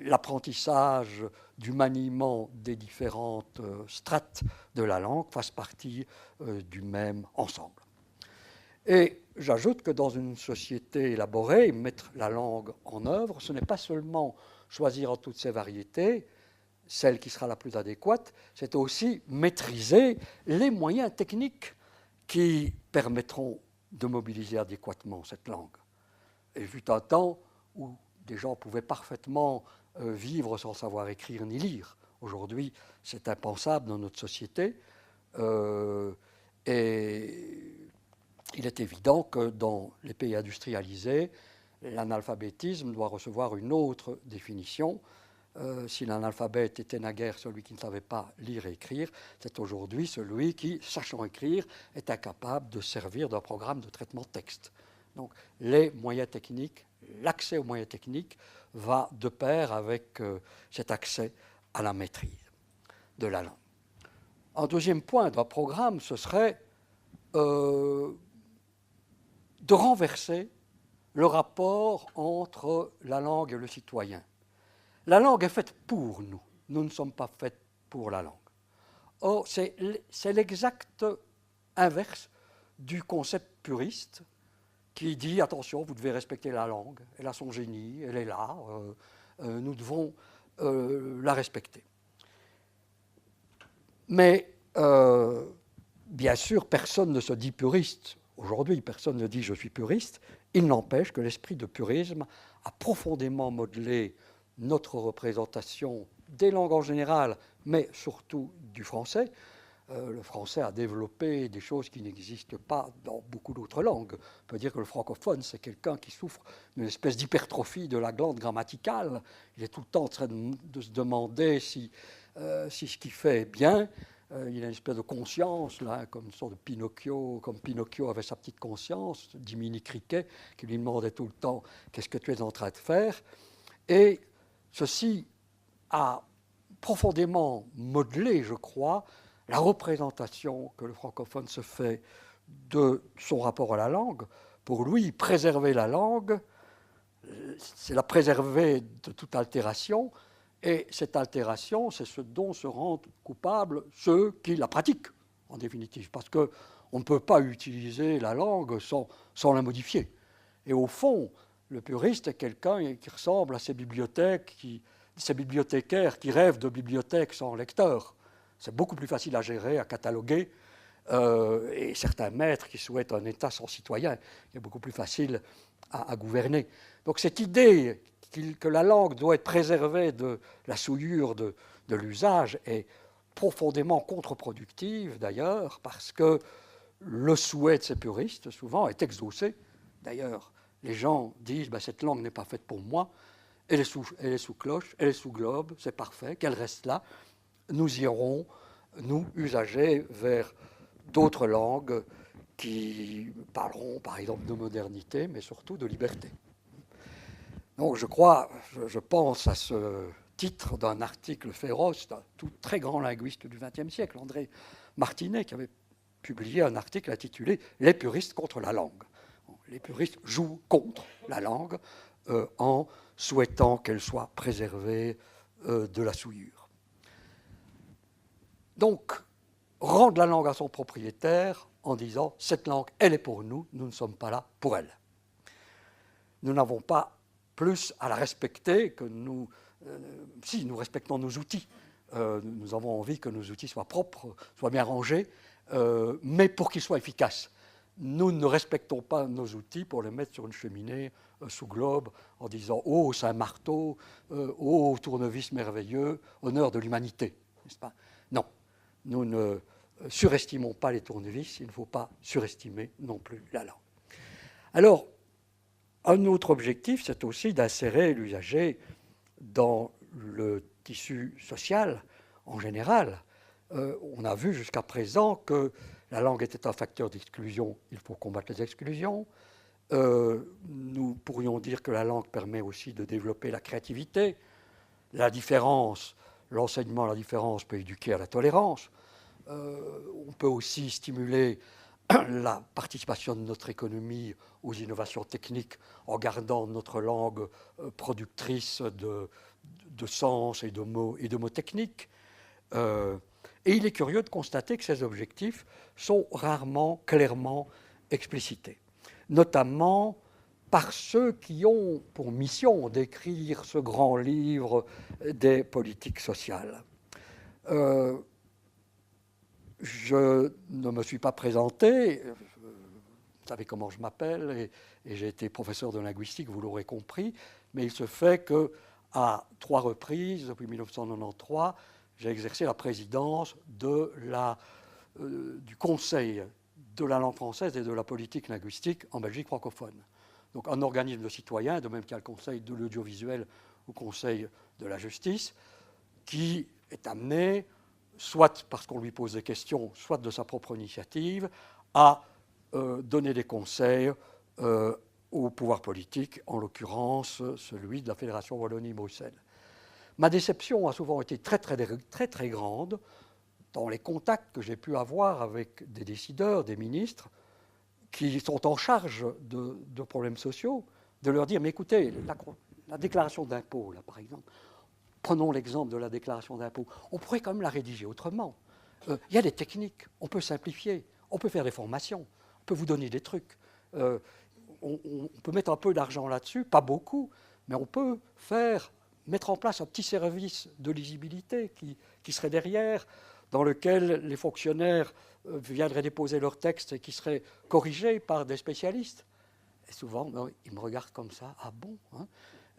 l'apprentissage du maniement des différentes strates de la langue fasse partie du même ensemble. Et j'ajoute que dans une société élaborée, mettre la langue en œuvre, ce n'est pas seulement choisir en toutes ses variétés celle qui sera la plus adéquate, c'est aussi maîtriser les moyens techniques qui permettront de mobiliser adéquatement cette langue. Et fut un temps où des gens pouvaient parfaitement vivre sans savoir écrire ni lire. Aujourd'hui, c'est impensable dans notre société. Et il est évident que dans les pays industrialisés, l'analphabétisme doit recevoir une autre définition. Si l'analphabète était naguère celui qui ne savait pas lire et écrire, c'est aujourd'hui celui qui, sachant écrire, est incapable de servir d'un programme de traitement de texte. Donc les moyens techniques, l'accès aux moyens techniques va de pair avec cet accès à la maîtrise de la langue. Un deuxième point d'un programme, ce serait de renverser le rapport entre la langue et le citoyen. La langue est faite pour nous. Nous ne sommes pas faits pour la langue. Or, c'est l'exact inverse du concept puriste qui dit, attention, vous devez respecter la langue, elle a son génie, elle est là, nous devons la respecter. Mais, bien sûr, personne ne se dit puriste. Aujourd'hui, personne ne dit je suis puriste. Il n'empêche que l'esprit de purisme a profondément modelé notre représentation des langues en général, mais surtout du français. Le français a développé des choses qui n'existent pas dans beaucoup d'autres langues. On peut dire que le francophone, c'est quelqu'un qui souffre d'une espèce d'hypertrophie de la glande grammaticale. Il est tout le temps en train de se demander si ce qu'il fait est bien. Il a une espèce de conscience, là, comme une sorte de Pinocchio, comme Pinocchio avait sa petite conscience, Jiminy Cricket, qui lui demandait tout le temps « Qu'est-ce que tu es en train de faire ?» Et ceci a profondément modelé, je crois, la représentation que le francophone se fait de son rapport à la langue. Pour lui, préserver la langue, c'est la préserver de toute altération, et cette altération, c'est ce dont se rendent coupables ceux qui la pratiquent, en définitive, parce qu'on ne peut pas utiliser la langue sans la modifier. Et au fond, le puriste est quelqu'un qui ressemble à ces bibliothécaires qui rêvent de bibliothèques sans lecteur. C'est beaucoup plus facile à gérer, à cataloguer, et certains maîtres qui souhaitent un État sans citoyens, c'est beaucoup plus facile à gouverner. Donc cette idée que la langue doit être préservée de la souillure de l'usage est profondément contre-productive, d'ailleurs, parce que le souhait de ces puristes, souvent, est exaucé. D'ailleurs, les gens disent « cette langue n'est pas faite pour moi, elle est sous cloche, elle est sous globe, c'est parfait, qu'elle reste là. Nous irons, nous, usagers, vers d'autres langues qui parleront, par exemple, de modernité, mais surtout de liberté. » Donc je pense à ce titre d'un article féroce d'un tout très grand linguiste du XXe siècle, André Martinet, qui avait publié un article intitulé « Les puristes contre la langue ». Les puristes jouent contre la langue en souhaitant qu'elle soit préservée de la souillure. Donc, rendre la langue à son propriétaire en disant « cette langue, elle est pour nous, nous ne sommes pas là pour elle ». Nous n'avons pas plus à la respecter que nous... si, nous respectons nos outils. Nous avons envie que nos outils soient propres, soient bien rangés, mais pour qu'ils soient efficaces. Nous ne respectons pas nos outils pour les mettre sur une cheminée sous globe en disant « Oh, c'est un marteau, oh, tournevis merveilleux, honneur de l'humanité ». N'est-ce pas ? Non, nous ne surestimons pas les tournevis, il ne faut pas surestimer non plus la langue. Alors, un autre objectif, c'est aussi d'insérer l'usager dans le tissu social en général. On a vu jusqu'à présent que la langue était un facteur d'exclusion, il faut combattre les exclusions. Nous pourrions dire que la langue permet aussi de développer la créativité. La différence, l'enseignement, la différence peut éduquer à la tolérance. On peut aussi stimuler la participation de notre économie aux innovations techniques en gardant notre langue productrice de sens et de mots techniques. Et il est curieux de constater que ces objectifs sont rarement clairement explicités, notamment par ceux qui ont pour mission d'écrire ce grand livre des politiques sociales. Je ne me suis pas présenté, vous savez comment je m'appelle, et j'ai été professeur de linguistique, vous l'aurez compris, mais il se fait qu'à 3 reprises, depuis 1993, j'ai exercé la présidence du Conseil de la langue française et de la politique linguistique en Belgique francophone. Donc un organisme de citoyens, de même qu'il y a le Conseil de l'audiovisuel ou Conseil de la justice, qui est amené, soit parce qu'on lui pose des questions, soit de sa propre initiative, à donner des conseils au pouvoir politique, en l'occurrence celui de la Fédération Wallonie-Bruxelles. Ma déception a souvent été très grande dans les contacts que j'ai pu avoir avec des décideurs, des ministres, qui sont en charge de problèmes sociaux, de leur dire, mais écoutez, la déclaration d'impôt, là, par exemple, prenons l'exemple de la déclaration d'impôt, on pourrait quand même la rédiger autrement. Il y a des techniques, on peut simplifier, on peut faire des formations, on peut vous donner des trucs. On peut mettre un peu d'argent là-dessus, pas beaucoup, mais on peut mettre en place un petit service de lisibilité qui serait derrière, dans lequel les fonctionnaires viendraient déposer leurs textes et qui seraient corrigés par des spécialistes. Et souvent, ils me regardent comme ça, ah bon, hein?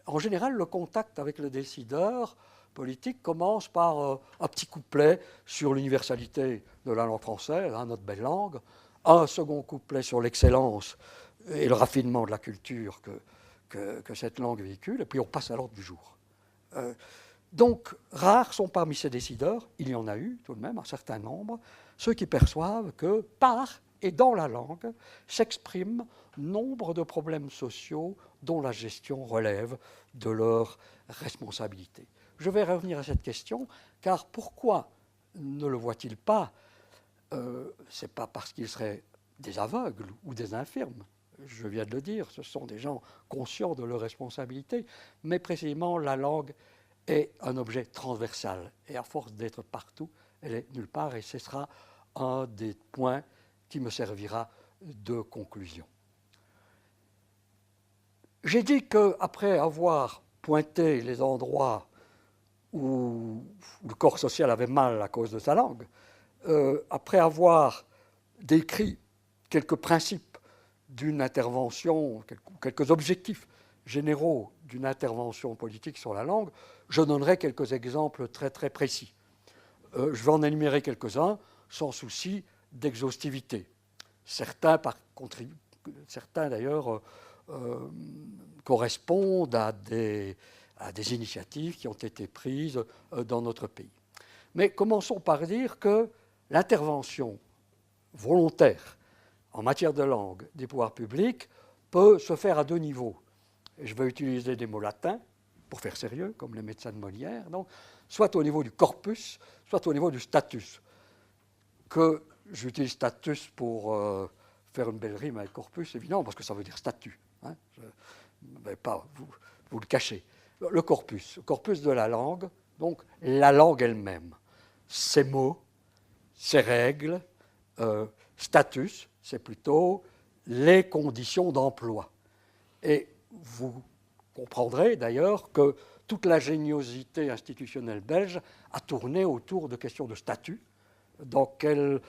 En général, le contact avec le décideur politique commence par un petit couplet sur l'universalité de la langue française, hein, notre belle langue, un second couplet sur l'excellence et le raffinement de la culture que cette langue véhicule, et puis on passe à l'ordre du jour. Donc, rares sont parmi ces décideurs, il y en a eu tout de même un certain nombre, ceux qui perçoivent que par et dans la langue s'expriment nombre de problèmes sociaux dont la gestion relève de leur responsabilité. Je vais revenir à cette question, car pourquoi ne le voient-ils pas ? Ce n'est pas parce qu'ils seraient des aveugles ou des infirmes. Je viens de le dire, ce sont des gens conscients de leurs responsabilités, mais précisément la langue est un objet transversal. Et à force d'être partout, elle est nulle part, et ce sera un des points qui me servira de conclusion. J'ai dit qu'après avoir pointé les endroits où le corps social avait mal à cause de sa langue, après avoir décrit quelques principes d'une intervention, quelques objectifs généraux d'une intervention politique sur la langue, je donnerai quelques exemples très très précis. Je vais en énumérer quelques-uns sans souci d'exhaustivité. Certains d'ailleurs correspondent à des initiatives qui ont été prises dans notre pays. Mais commençons par dire que l'intervention volontaire en matière de langue des pouvoirs publics peut se faire à deux niveaux. Et je vais utiliser des mots latins pour faire sérieux, comme les médecins de Molière, donc, soit au niveau du corpus, soit au niveau du status. Que j'utilise status pour faire une belle rime avec corpus, évidemment, parce que ça veut dire statut. Hein, je ne vais pas vous le cacher. Le corpus de la langue, donc la langue elle-même, ses mots, ses règles, status, c'est plutôt les conditions d'emploi. Et vous comprendrez d'ailleurs que toute l'ingéniosité institutionnelle belge a tourné autour de questions de statut. Dans quelle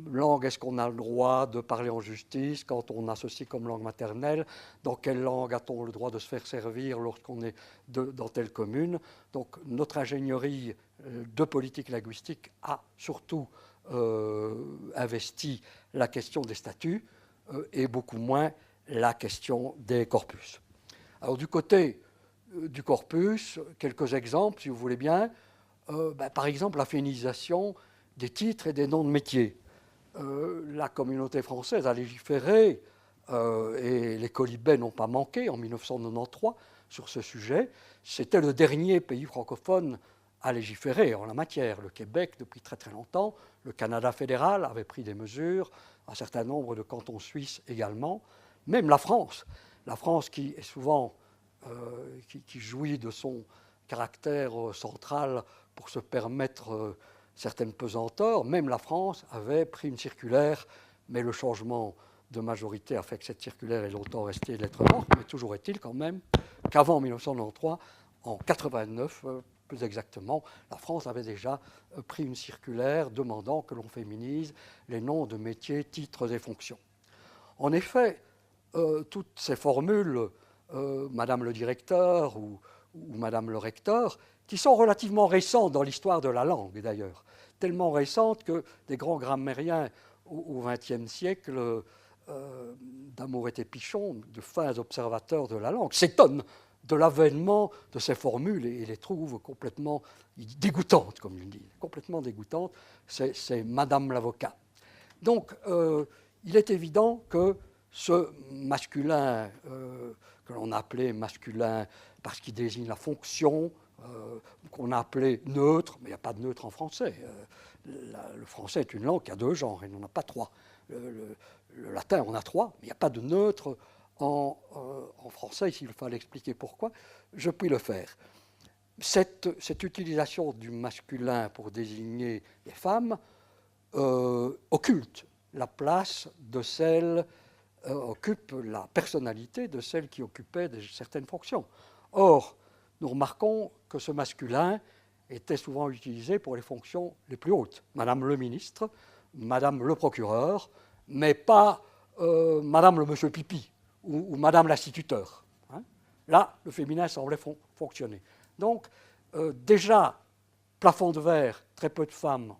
langue est-ce qu'on a le droit de parler en justice quand on associe comme langue maternelle? Dans quelle langue a-t-on le droit de se faire servir lorsqu'on est dans telle commune? Donc notre ingénierie de politique linguistique a surtout investi la question des statuts et beaucoup moins la question des corpus. Alors du côté du corpus, quelques exemples, si vous voulez bien. Par exemple, la féminisation des titres et des noms de métiers. La communauté française a légiféré, et les quolibets n'ont pas manqué en 1993 sur ce sujet. C'était le dernier pays francophone à légiférer en la matière. Le Québec, depuis très très longtemps, le Canada fédéral avait pris des mesures, un certain nombre de cantons suisses également, même la France qui est souvent, qui jouit de son caractère central pour se permettre certaines pesanteurs, même la France avait pris une circulaire, mais le changement de majorité a fait que cette circulaire est longtemps restée lettre morte, mais toujours est-il quand même qu'avant 1993, en 89 plus exactement, la France avait déjà pris une circulaire demandant que l'on féminise les noms de métiers, titres et fonctions. En effet, toutes ces formules, Madame le directeur ou Madame le recteur, qui sont relativement récentes dans l'histoire de la langue d'ailleurs, tellement récentes que des grands grammairiens au XXe siècle, d'Amoret et Pichon, de fins observateurs de la langue, s'étonnent de l'avènement de ces formules et les trouvent complètement dégoûtantes, comme ils disent, complètement dégoûtantes. C'est Madame l'avocat. Donc, il est évident que ce masculin, que l'on a appelé masculin parce qu'il désigne la fonction, qu'on a appelé neutre, mais il n'y a pas de neutre en français. Le français est une langue qui a deux genres, il n'en a pas trois. Le latin en a trois, mais il n'y a pas de neutre en français. S'il fallait expliquer pourquoi, je puis le faire. Cette utilisation du masculin pour désigner les femmes occulte la place de celle, occupe la personnalité de celle qui occupait certaines fonctions. Or, nous remarquons que ce masculin était souvent utilisé pour les fonctions les plus hautes. Madame le ministre, Madame le procureur, mais pas Madame le monsieur pipi ou Madame l'instituteur. Hein. Là, le féminin semblait fonctionner. Donc, déjà, plafond de verre, très peu de femmes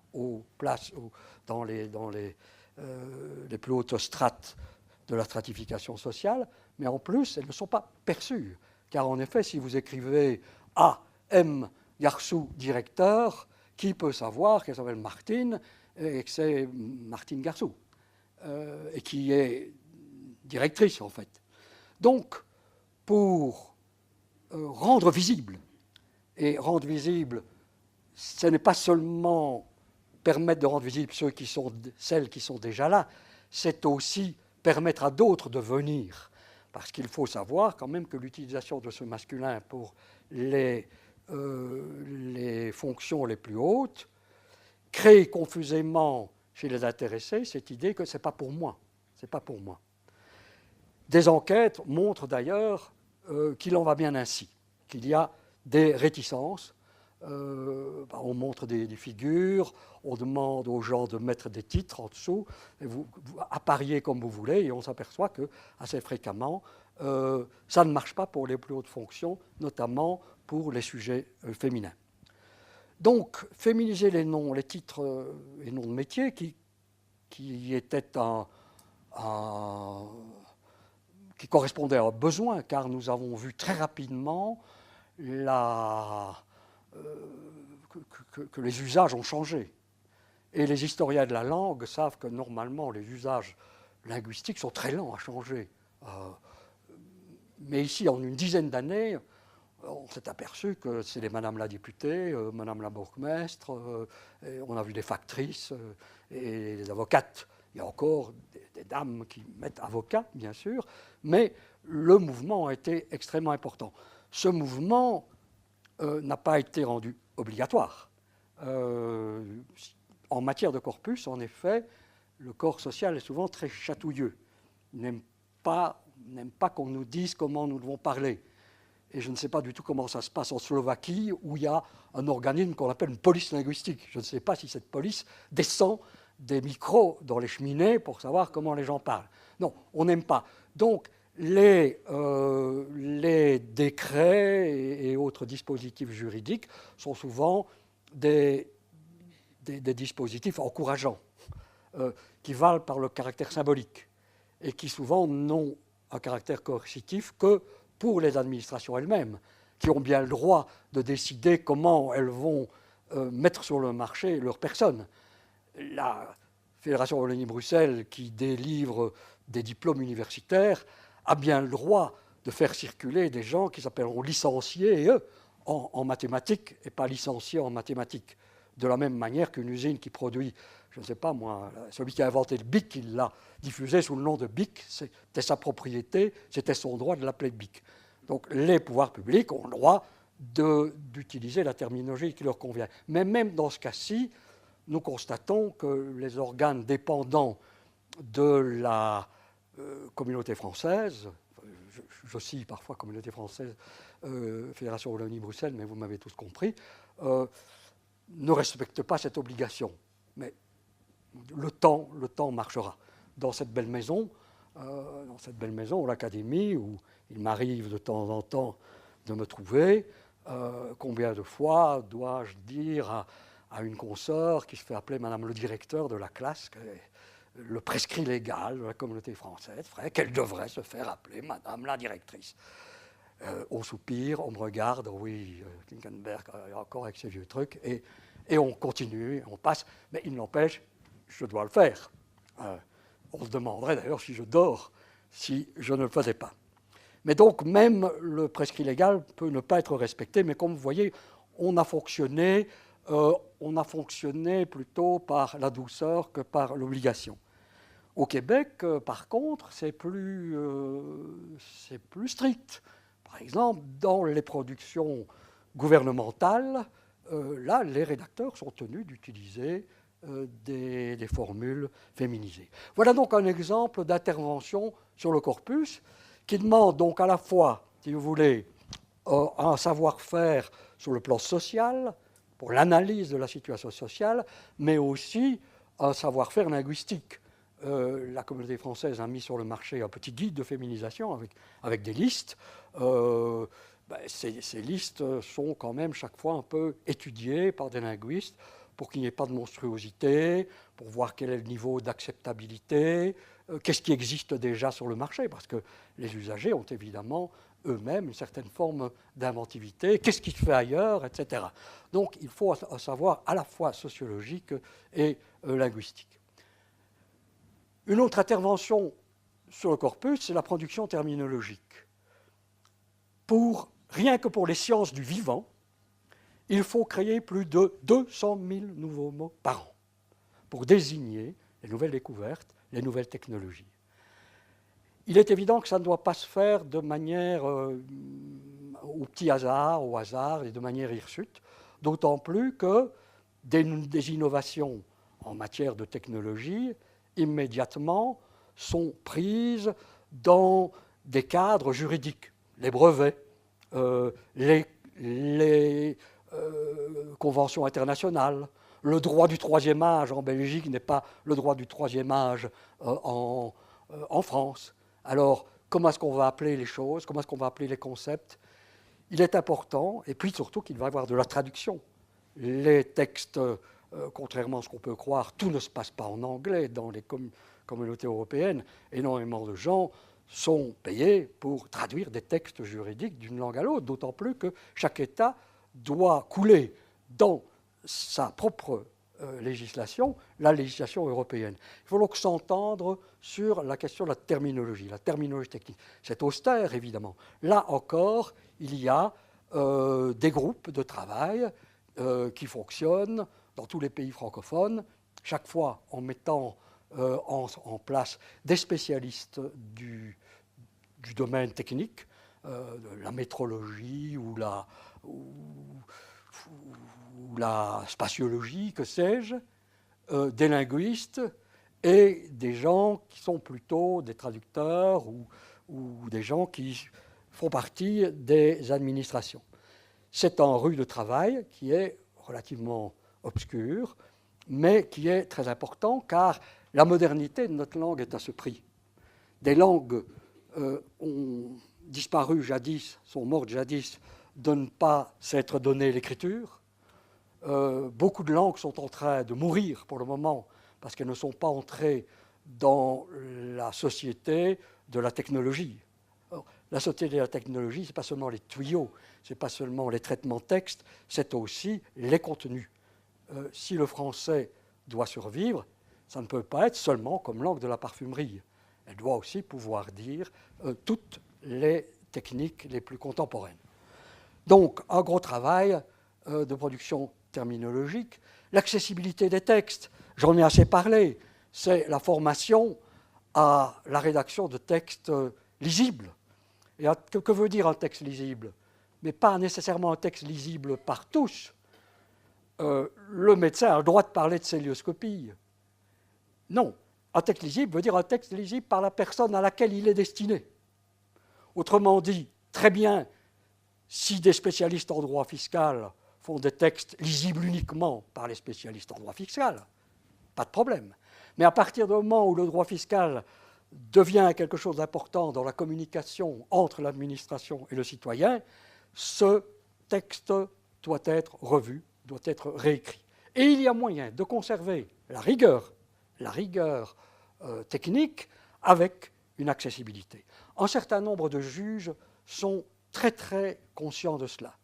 dans les plus hautes strates de la stratification sociale, mais en plus, elles ne sont pas perçues. Car en effet, si vous écrivez A.M. Garsou, directeur, qui peut savoir qu'elle s'appelle Martine et que c'est Martine Garsou, et qui est directrice en fait. Donc, pour rendre visible, et rendre visible, ce n'est pas seulement permettre de rendre visible celles qui sont déjà là, c'est aussi permettre à d'autres de venir. Parce qu'il faut savoir quand même que l'utilisation de ce masculin pour les fonctions les plus hautes crée confusément chez les intéressés cette idée que ce n'est pas pour moi. C'est pas pour moi. Des enquêtes montrent d'ailleurs qu'il en va bien ainsi, qu'il y a des réticences. On montre des figures, on demande aux gens de mettre des titres en dessous, et vous appariez comme vous voulez, et on s'aperçoit que assez fréquemment, ça ne marche pas pour les plus hautes fonctions, notamment pour les sujets féminins. Donc, féminiser les noms, les titres et noms de métiers, qui étaient qui correspondaient à un besoin, car nous avons vu très rapidement que les usages ont changé. Et les historiens de la langue savent que normalement les usages linguistiques sont très lents à changer. Mais ici, en une dizaine d'années, on s'est aperçu que c'est les Madame la députée, Madame la bourgmestre, on a vu des factrices et des avocates. Il y a encore des dames qui mettent avocat, bien sûr, mais le mouvement a été extrêmement important. Ce mouvement n'a pas été rendu obligatoire. En matière de corpus, en effet, le corps social est souvent très chatouilleux. Il n'aime pas qu'on nous dise comment nous devons parler. Et je ne sais pas du tout comment ça se passe en Slovaquie, où il y a un organisme qu'on appelle une police linguistique. Je ne sais pas si cette police descend des micros dans les cheminées pour savoir comment les gens parlent. Non, on n'aime pas. Donc, les décrets et autres dispositifs juridiques sont souvent des dispositifs encourageants, qui valent par le caractère symbolique et qui souvent n'ont un caractère coercitif que pour les administrations elles-mêmes, qui ont bien le droit de décider comment elles vont mettre sur le marché leurs personnes. La Fédération Wallonie-Bruxelles, qui délivre des diplômes universitaires, a bien le droit de faire circuler des gens qui s'appelleront licenciés en mathématiques et pas licenciés en mathématiques. De la même manière qu'une usine qui produit, je ne sais pas moi, celui qui a inventé le BIC, il l'a diffusé sous le nom de BIC, c'était sa propriété, c'était son droit de l'appeler BIC. Donc les pouvoirs publics ont le droit d'utiliser la terminologie qui leur convient. Mais même dans ce cas-ci, nous constatons que les organes dépendants de la communauté française, j'oscille parfois communauté française, Fédération Wallonie-Bruxelles, mais vous m'avez tous compris, ne respectent pas cette obligation. Mais le temps marchera. Dans cette belle maison, l'Académie, où il m'arrive de temps en temps de me trouver, combien de fois dois-je dire à une consoeur qui se fait appeler Madame le directeur de la classe, le prescrit légal de la communauté française ferait qu'elle devrait se faire appeler Madame la directrice. On soupire, on me regarde, oui, Klinkenberg, encore avec ses vieux trucs, et on continue, on passe, mais il n'empêche, je dois le faire. On se demanderait d'ailleurs si je dors, si je ne le faisais pas. Mais donc, même le prescrit légal peut ne pas être respecté, mais comme vous voyez, on a fonctionné plutôt par la douceur que par l'obligation. Au Québec, par contre, c'est plus strict. Par exemple, dans les productions gouvernementales, là, les rédacteurs sont tenus d'utiliser des formules féminisées. Voilà donc un exemple d'intervention sur le corpus qui demande donc à la fois, si vous voulez, un savoir-faire sur le plan social, pour l'analyse de la situation sociale, mais aussi un savoir-faire linguistique. La communauté française a mis sur le marché un petit guide de féminisation avec des listes. Ces listes sont quand même chaque fois un peu étudiées par des linguistes pour qu'il n'y ait pas de monstruosité, pour voir quel est le niveau d'acceptabilité, qu'est-ce qui existe déjà sur le marché, parce que les usagers ont évidemment eux-mêmes une certaine forme d'inventivité, qu'est-ce qui se fait ailleurs, etc. Donc il faut un savoir à la fois sociologique et linguistique. Une autre intervention sur le corpus, c'est la production terminologique. Rien que pour les sciences du vivant, il faut créer plus de 200 000 nouveaux mots par an pour désigner les nouvelles découvertes, les nouvelles technologies. Il est évident que ça ne doit pas se faire de manière au petit hasard, au hasard et de manière hirsute, d'autant plus que des innovations en matière de technologie immédiatement sont prises dans des cadres juridiques, les brevets, les conventions internationales. Le droit du troisième âge en Belgique n'est pas le droit du troisième âge en France. Alors, comment est-ce qu'on va appeler les choses? Comment est-ce qu'on va appeler les concepts? Il est important, et puis surtout qu'il va y avoir de la traduction. Les textes, contrairement à ce qu'on peut croire, tout ne se passe pas en anglais dans les communautés européennes. Énormément de gens sont payés pour traduire des textes juridiques d'une langue à l'autre, d'autant plus que chaque État doit couler dans sa propre législation, la législation européenne. Il faut donc s'entendre sur la question de la terminologie technique. C'est austère, évidemment. Là encore, il y a des groupes de travail qui fonctionnent dans tous les pays francophones, chaque fois en mettant en place des spécialistes du domaine technique, de la métrologie ou la spatiologie, que sais-je, des linguistes et des gens qui sont plutôt des traducteurs ou des gens qui font partie des administrations. C'est un rude travail qui est relativement obscur, mais qui est très important car la modernité de notre langue est à ce prix. Des langues ont disparu jadis, sont mortes jadis, de ne pas s'être donné l'écriture. Beaucoup de langues sont en train de mourir pour le moment parce qu'elles ne sont pas entrées dans la société de la technologie. Alors, la société de la technologie, ce n'est pas seulement les tuyaux, ce n'est pas seulement les traitements de texte, c'est aussi les contenus. Si le français doit survivre, ça ne peut pas être seulement comme langue de la parfumerie. Elle doit aussi pouvoir dire toutes les techniques les plus contemporaines. Donc, un gros travail de production terminologique. L'accessibilité des textes, j'en ai assez parlé, c'est la formation à la rédaction de textes lisibles. Et que veut dire un texte lisible? Mais pas nécessairement un texte lisible par tous. Le médecin a le droit de parler de cœlioscopie. Non, un texte lisible veut dire un texte lisible par la personne à laquelle il est destiné. Autrement dit, très bien, si des spécialistes en droit fiscal font des textes lisibles uniquement par les spécialistes en droit fiscal, pas de problème. Mais à partir du moment où le droit fiscal devient quelque chose d'important dans la communication entre l'administration et le citoyen, ce texte doit être revu, doit être réécrit. Et il y a moyen de conserver la rigueur technique avec une accessibilité. Un certain nombre de juges sont très très conscients de cela.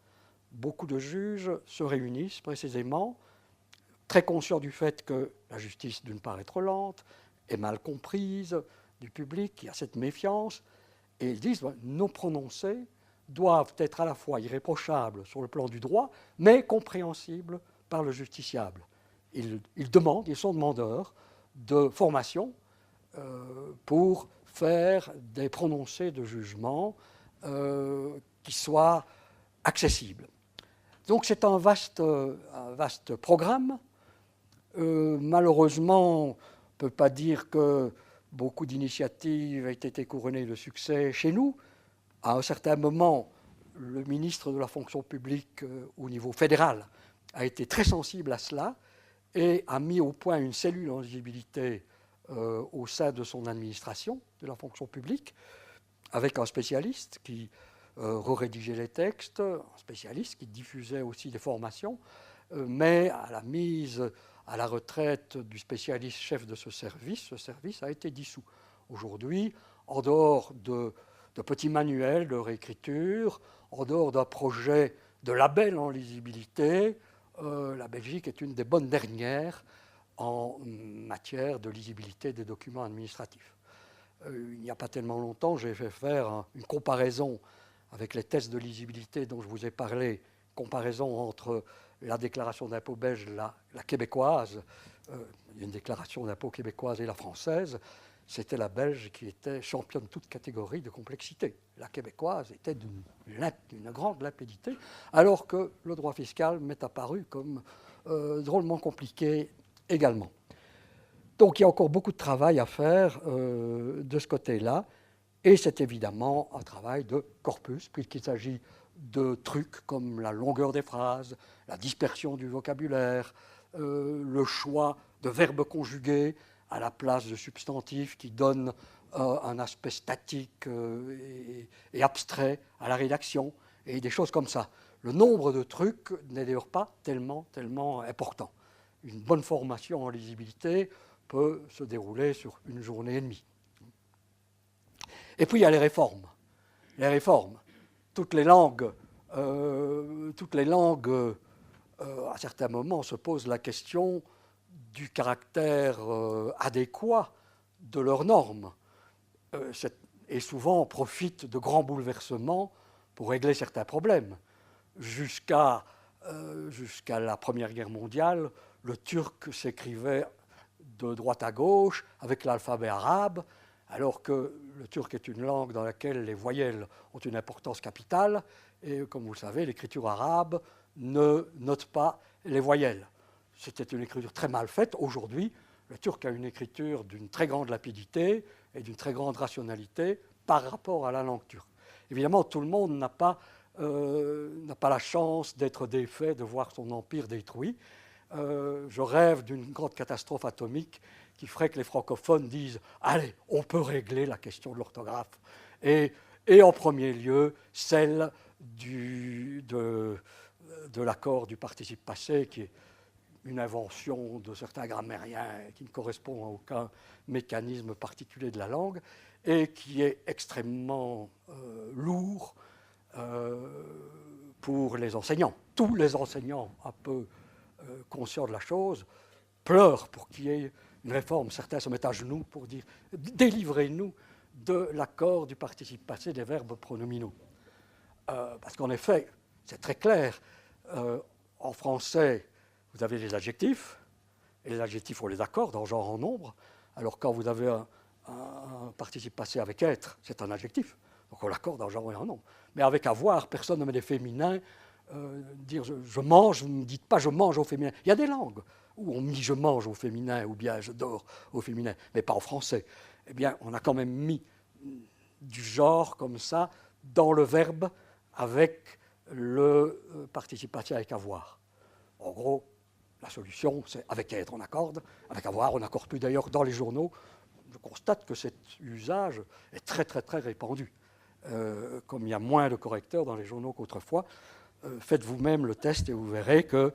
Beaucoup de juges se réunissent précisément, très conscients du fait que la justice, d'une part, est trop lente, est mal comprise du public, qui a cette méfiance, et ils disent nos prononcés doivent être à la fois irréprochables sur le plan du droit, mais compréhensibles par le justiciable. Ils sont demandeurs de formation pour faire des prononcés de jugement qui soient accessibles. Donc c'est un vaste programme. Malheureusement, on ne peut pas dire que beaucoup d'initiatives aient été couronnées de succès chez nous. À un certain moment, le ministre de la fonction publique au niveau fédéral a été très sensible à cela et a mis au point une cellule en lisibilité au sein de son administration de la fonction publique, avec un spécialiste qui rédigeait les textes, un spécialiste qui diffusait aussi des formations, mais à la mise à la retraite du spécialiste chef de ce service a été dissous. Aujourd'hui, en dehors de petits manuels de réécriture, en dehors d'un projet de label en lisibilité, la Belgique est une des bonnes dernières en matière de lisibilité des documents administratifs. Il n'y a pas tellement longtemps, j'ai fait faire une comparaison avec les tests de lisibilité dont je vous ai parlé, comparaison entre la déclaration d'impôt belge, la québécoise, il y a une déclaration d'impôt québécoise et la française, c'était la belge qui était championne de toute catégorie de complexité. La québécoise était d'une grande limpidité, alors que le droit fiscal m'est apparu comme drôlement compliqué également. Donc il y a encore beaucoup de travail à faire de ce côté-là, et c'est évidemment un travail de corpus, puisqu'il s'agit de trucs comme la longueur des phrases, la dispersion du vocabulaire, le choix de verbes conjugués à la place de substantifs qui donnent un aspect statique et abstrait à la rédaction, et des choses comme ça. Le nombre de trucs n'est d'ailleurs pas tellement important. Une bonne formation en lisibilité peut se dérouler sur une journée et demie. Et puis il y a les réformes. Les réformes. Toutes les langues à certains moments, se posent la question du caractère adéquat de leurs normes. Et souvent profitent de grands bouleversements pour régler certains problèmes. Jusqu'à la Première Guerre mondiale, le turc s'écrivait de droite à gauche avec l'alphabet arabe, alors que le turc est une langue dans laquelle les voyelles ont une importance capitale, et comme vous le savez, l'écriture arabe ne note pas les voyelles. C'était une écriture très mal faite. Aujourd'hui, le turc a une écriture d'une très grande lapidité et d'une très grande rationalité par rapport à la langue turque. Évidemment, tout le monde n'a pas la chance d'être défait, de voir son empire détruit. Je rêve d'une grande catastrophe atomique qui ferait que les francophones disent « Allez, on peut régler la question de l'orthographe ». Et en premier lieu, celle de l'accord du participe passé, qui est une invention de certains grammairiens qui ne correspond à aucun mécanisme particulier de la langue et qui est extrêmement lourd pour les enseignants. Tous les enseignants un peu conscients de la chose pleurent pour qu'il y ait une réforme. Certains se mettent à genoux pour dire « délivrez-nous de l'accord du participe passé des verbes pronominaux ». Parce qu'en effet, c'est très clair, en français, vous avez les adjectifs, et les adjectifs, on les accorde en genre, en nombre, alors quand vous avez un participe passé avec être, c'est un adjectif, donc on l'accorde en genre et en nombre. Mais avec avoir, personne ne met des féminins, dire je mange, vous ne me dites pas je mange au féminin. Il y a des langues où on dit je mange au féminin ou bien je dors au féminin, mais pas en français. Eh bien, on a quand même mis du genre comme ça dans le verbe avec le participe passé avec avoir. En gros, la solution, c'est avec être, on accorde, avec avoir, on n'accorde plus. D'ailleurs, dans les journaux, je constate que cet usage est très répandu. Comme il y a moins de correcteurs dans les journaux qu'autrefois, faites vous-même le test et vous verrez que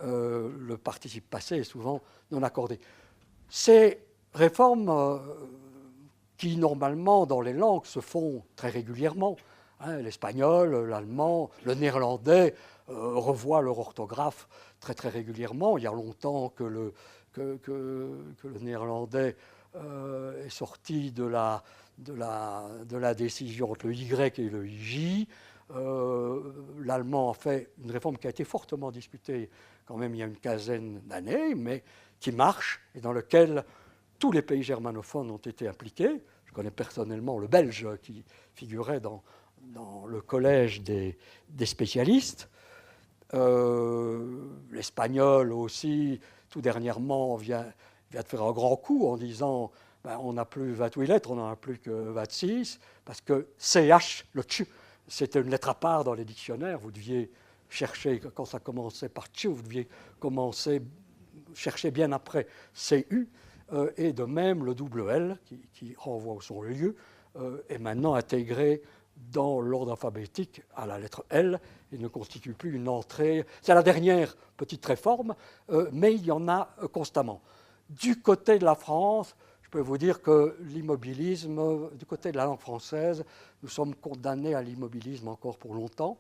le participe passé est souvent non accordé. Ces réformes qui, normalement, dans les langues, se font très régulièrement, l'espagnol, l'allemand, le néerlandais revoient leur orthographe très régulièrement. Il y a longtemps que le néerlandais est sorti de la décision entre le Y et le IJ. L'allemand a fait une réforme qui a été fortement discutée quand même il y a une quinzaine d'années, mais qui marche et dans lequel tous les pays germanophones ont été impliqués. Je connais personnellement le belge qui figurait dans le collège des spécialistes. L'espagnol aussi, tout dernièrement, vient de faire un grand coup en disant on n'a plus 28 lettres, on n'en a plus que 26, parce que CH, le tch, c'était une lettre à part dans les dictionnaires. Vous deviez chercher, quand ça commençait par tch, vous deviez chercher bien après CU, et de même le double L, qui renvoie au son lieu, est maintenant intégré dans l'ordre alphabétique à la lettre L et ne constitue plus une entrée. C'est la dernière petite réforme, mais il y en a constamment. Du côté de la France, je peux vous dire que l'immobilisme, du côté de la langue française, nous sommes condamnés à l'immobilisme encore pour longtemps.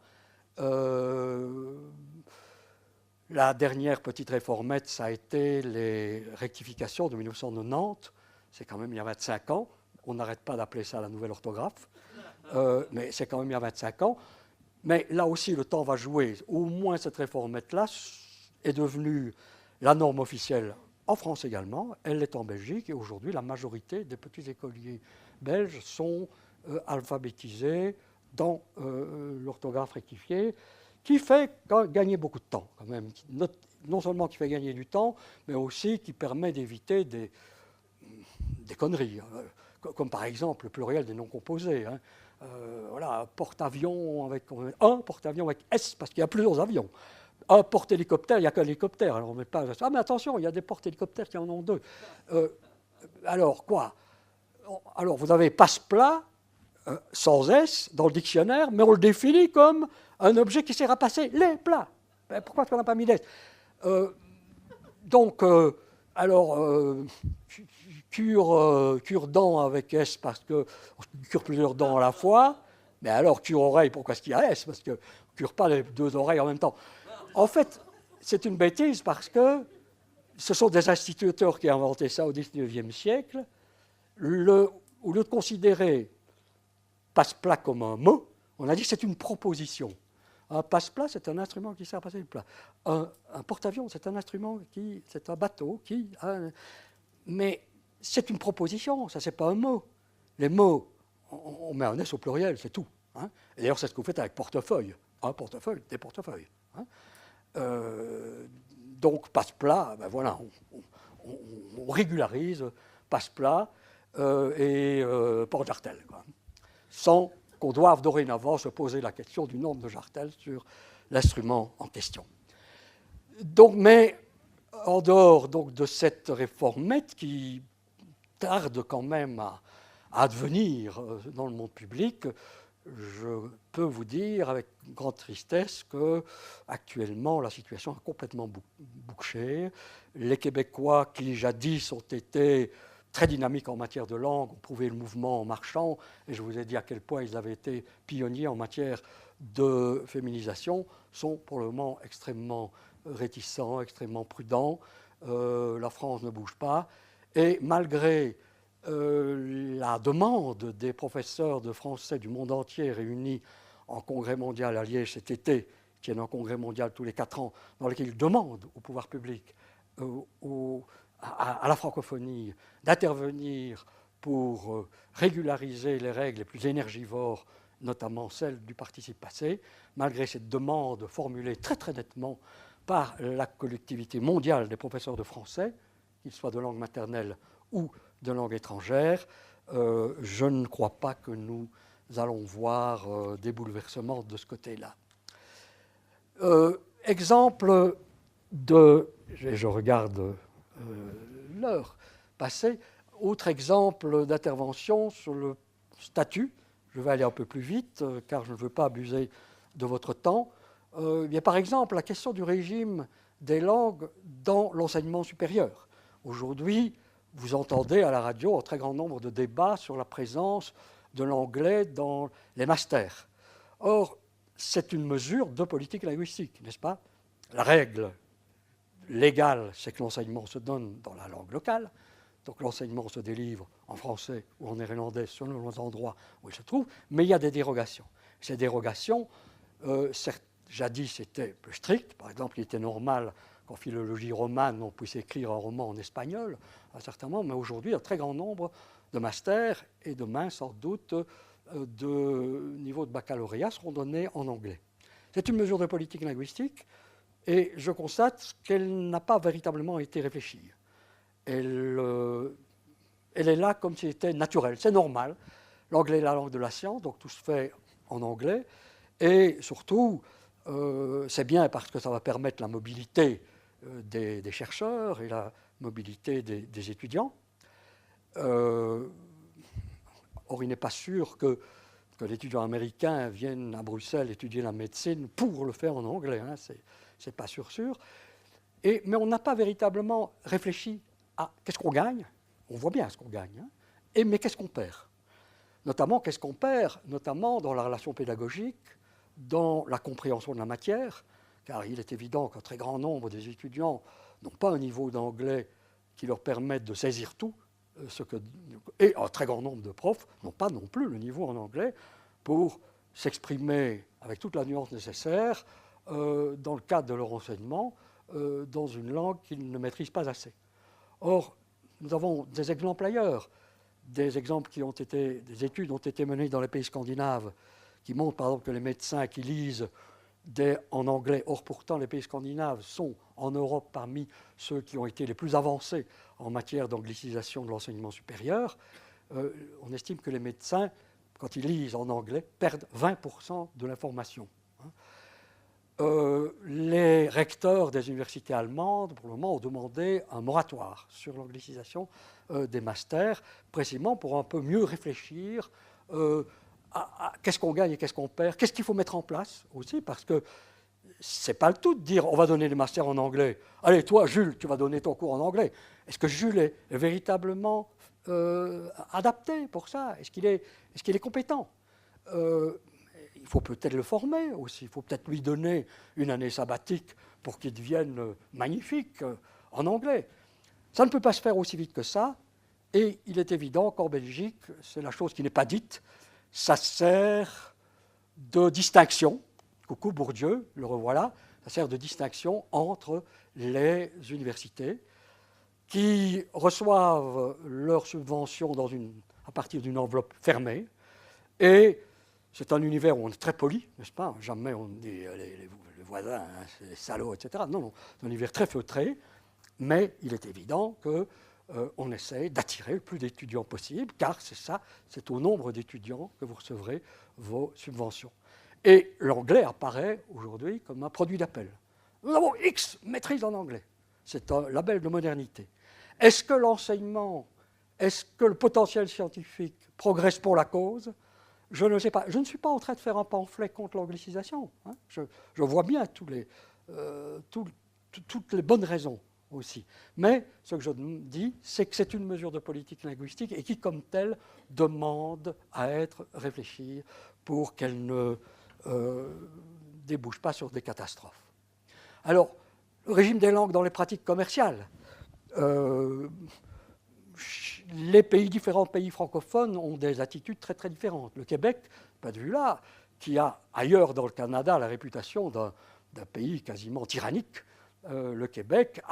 La dernière petite réformette, ça a été les rectifications de 1990. C'est quand même il y a 25 ans. On n'arrête pas d'appeler ça la nouvelle orthographe. Mais c'est quand même il y a 25 ans. Mais là aussi, le temps va jouer. Au moins, cette réformette-là est devenue la norme officielle en France également, elle l'est en Belgique, et aujourd'hui, la majorité des petits écoliers belges sont alphabétisés dans l'orthographe rectifiée, qui fait gagner beaucoup de temps, quand même. Non seulement qui fait gagner du temps, mais aussi qui permet d'éviter des conneries, comme par exemple le pluriel des noms composés. Hein. Voilà, porte-avions avec un porte-avions avec S, parce qu'il y a plusieurs avions. Un porte-hélicoptère, il n'y a qu'un hélicoptère. Alors on met pas. Ah, mais attention, il y a des porte-hélicoptères qui en ont deux. Alors quoi? Alors vous avez passe-plat sans S dans le dictionnaire, mais on le définit comme un objet qui sert à passer les plats. Pourquoi est-ce qu'on n'a pas mis l'S? Donc, cure-dent avec S parce qu'on cure plusieurs dents à la fois. Mais alors, cure-oreille, pourquoi est-ce qu'il y a S? Parce qu'on ne cure pas les deux oreilles en même temps. En fait, c'est une bêtise parce que ce sont des instituteurs qui ont inventé ça au XIXe siècle. Au lieu de considérer passe-plat comme un mot, on a dit que c'est une proposition. Un passe-plat, c'est un instrument qui sert à passer le plat. Un porte-avions, c'est un instrument c'est un bateau mais c'est une proposition, ça c'est pas un mot. Les mots, on met un S au pluriel, c'est tout. Hein. Et d'ailleurs, c'est ce que vous faites avec portefeuille. Un portefeuille, des portefeuilles. Hein. Donc passe-plat, ben voilà, on régularise passe-plat et porte-jartel, sans qu'on doive dorénavant se poser la question du nombre de jartelles sur l'instrument en question. Donc, mais en dehors donc, de cette réformette qui tarde quand même à advenir dans le monde public, je peux vous dire avec grande tristesse que actuellement la situation est complètement bouchée. Les Québécois qui jadis ont été très dynamiques en matière de langue, ont prouvé le mouvement en marchant, et je vous ai dit à quel point ils avaient été pionniers en matière de féminisation, sont pour le moment extrêmement réticents, extrêmement prudents. La France ne bouge pas, et malgré la demande des professeurs de français du monde entier réunis en congrès mondial à Liège cet été, qui est un congrès mondial tous les 4 ans, dans lequel ils demandent au pouvoir public, à la francophonie, d'intervenir pour régulariser les règles les plus énergivores, notamment celles du participe passé, malgré cette demande formulée très très nettement par la collectivité mondiale des professeurs de français, qu'ils soient de langue maternelle ou de langue étrangère, je ne crois pas que nous allons voir des bouleversements de ce côté-là. Exemple je regarde l'heure passée, autre exemple d'intervention sur le statut. Je vais aller un peu plus vite car je ne veux pas abuser de votre temps. Il y a par exemple la question du régime des langues dans l'enseignement supérieur. Aujourd'hui, vous entendez à la radio un très grand nombre de débats sur la présence de l'anglais dans les masters. Or, c'est une mesure de politique linguistique, n'est-ce pas? La règle légale, c'est que l'enseignement se donne dans la langue locale. Donc l'enseignement se délivre en français ou en néerlandais selon les endroits où il se trouve, mais il y a des dérogations. Ces dérogations, jadis, étaient plus strictes. Par exemple, il était normal qu'en philologie romane, on puisse écrire un roman en espagnol, à un certain moment, mais aujourd'hui, un très grand nombre de masters et demain, sans doute, de niveau de baccalauréat seront donnés en anglais. C'est une mesure de politique linguistique et je constate qu'elle n'a pas véritablement été réfléchie. Elle est là comme si c'était naturel, c'est normal. L'anglais est la langue de la science, donc tout se fait en anglais. Et surtout, c'est bien parce que ça va permettre la mobilité des chercheurs et la mobilité des étudiants. Or, il n'est pas sûr que l'étudiant américain vienne à Bruxelles étudier la médecine pour le faire en anglais. Hein, c'est pas sûr. Mais on n'a pas véritablement réfléchi à qu'est-ce qu'on gagne. On voit bien ce qu'on gagne. Hein, mais qu'est-ce qu'on perd? Notamment, qu'est-ce qu'on perd? Notamment dans la relation pédagogique, dans la compréhension de la matière, car il est évident qu'un très grand nombre des étudiants n'ont pas un niveau d'anglais qui leur permette de saisir tout, et un très grand nombre de profs n'ont pas non plus le niveau en anglais pour s'exprimer avec toute la nuance nécessaire dans le cadre de leur enseignement dans une langue qu'ils ne maîtrisent pas assez. Or, nous avons des exemples ailleurs, des études ont été menées dans les pays scandinaves qui montrent par exemple que les médecins qui lisent en anglais, or pourtant les pays scandinaves sont en Europe parmi ceux qui ont été les plus avancés en matière d'anglicisation de l'enseignement supérieur, on estime que les médecins, quand ils lisent en anglais, perdent 20% de l'information. Les recteurs des universités allemandes, pour le moment, ont demandé un moratoire sur l'anglicisation des masters, précisément pour un peu mieux réfléchir à qu'est-ce qu'on gagne et qu'est-ce qu'on perd, qu'est-ce qu'il faut mettre en place aussi, parce que c'est pas le tout de dire on va donner des masters en anglais. Allez, toi, Jules, tu vas donner ton cours en anglais. Est-ce que Jules est véritablement adapté pour ça? Est-ce qu'il est compétent? Il faut peut-être le former aussi. Il faut peut-être lui donner une année sabbatique pour qu'il devienne magnifique en anglais. Ça ne peut pas se faire aussi vite que ça. Et il est évident qu'en Belgique, c'est la chose qui n'est pas dite, ça sert de distinction. Coucou Bourdieu, le revoilà. Ça sert de distinction entre les universités qui reçoivent leurs subventions à partir d'une enveloppe fermée. Et c'est un univers où on est très poli, n'est-ce pas? Jamais on dit les voisins, hein, c'est des salauds, etc. Non, non, c'est un univers très feutré, mais il est évident qu'on essaie d'attirer le plus d'étudiants possible, car c'est ça, c'est au nombre d'étudiants que vous recevrez vos subventions. Et l'anglais apparaît aujourd'hui comme un produit d'appel. Nous avons X maîtrise en anglais. C'est un label de modernité. Est-ce que l'enseignement, est-ce que le potentiel scientifique progresse pour la cause? Je ne sais pas. Je ne suis pas en train de faire un pamphlet contre l'anglicisation. Hein. Je vois bien toutes les bonnes raisons aussi. Mais ce que je dis, c'est que c'est une mesure de politique linguistique et qui, comme telle, demande à être réfléchie pour qu'elle ne débouche pas sur des catastrophes. Alors, le régime des langues dans les pratiques commerciales. Différents pays francophones ont des attitudes très très différentes. Le Québec, pas de vue là, qui a ailleurs dans le Canada la réputation d'un pays quasiment tyrannique, le Québec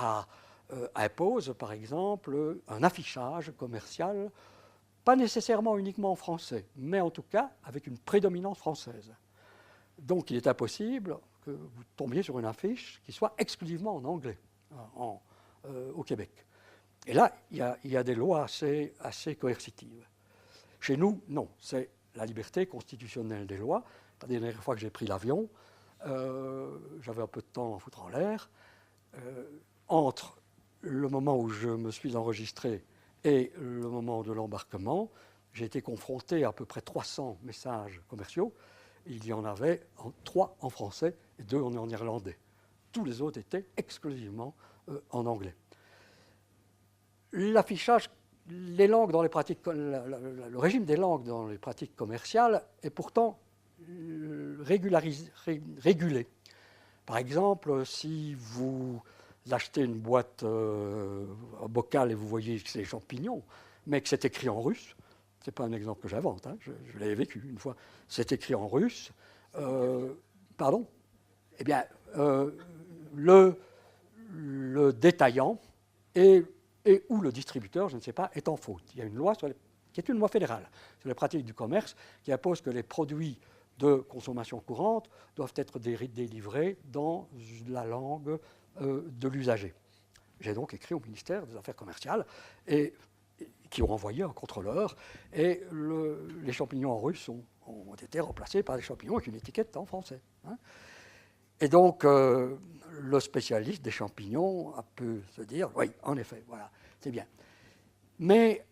impose par exemple un affichage commercial, pas nécessairement uniquement en français, mais en tout cas avec une prédominance française. Donc il est impossible que vous tombiez sur une affiche qui soit exclusivement en anglais au Québec. Et là, il y a des lois assez coercitives. Chez nous, non. C'est la liberté constitutionnelle des lois. La dernière fois que j'ai pris l'avion, j'avais un peu de temps à foutre en l'air. Entre le moment où je me suis enregistré et le moment de l'embarquement, j'ai été confronté à peu près 300 messages commerciaux. Il y en avait 3 en français et 2 en irlandais. Tous les autres étaient exclusivement en anglais. L'affichage, les langues dans les pratiques, le régime des langues dans les pratiques commerciales est pourtant régulé. Par exemple, si vous achetez une boîte en bocal et vous voyez que c'est des champignons, mais que c'est écrit en russe, ce n'est pas un exemple que j'invente, hein, je l'avais vécu une fois, c'est écrit en russe, pardon? Eh bien, le détaillant et ou le distributeur, je ne sais pas, est en faute. Il y a une loi qui est une loi fédérale sur les pratiques du commerce qui impose que les produits de consommation courante doivent être délivrés dans la langue de l'usager. J'ai donc écrit au ministère des Affaires commerciales qui ont envoyé un contrôleur et les champignons en russe ont été remplacés par des champignons avec une étiquette en français. Hein. Et donc, le spécialiste des champignons a pu se dire, oui, en effet, voilà, c'est bien. Mais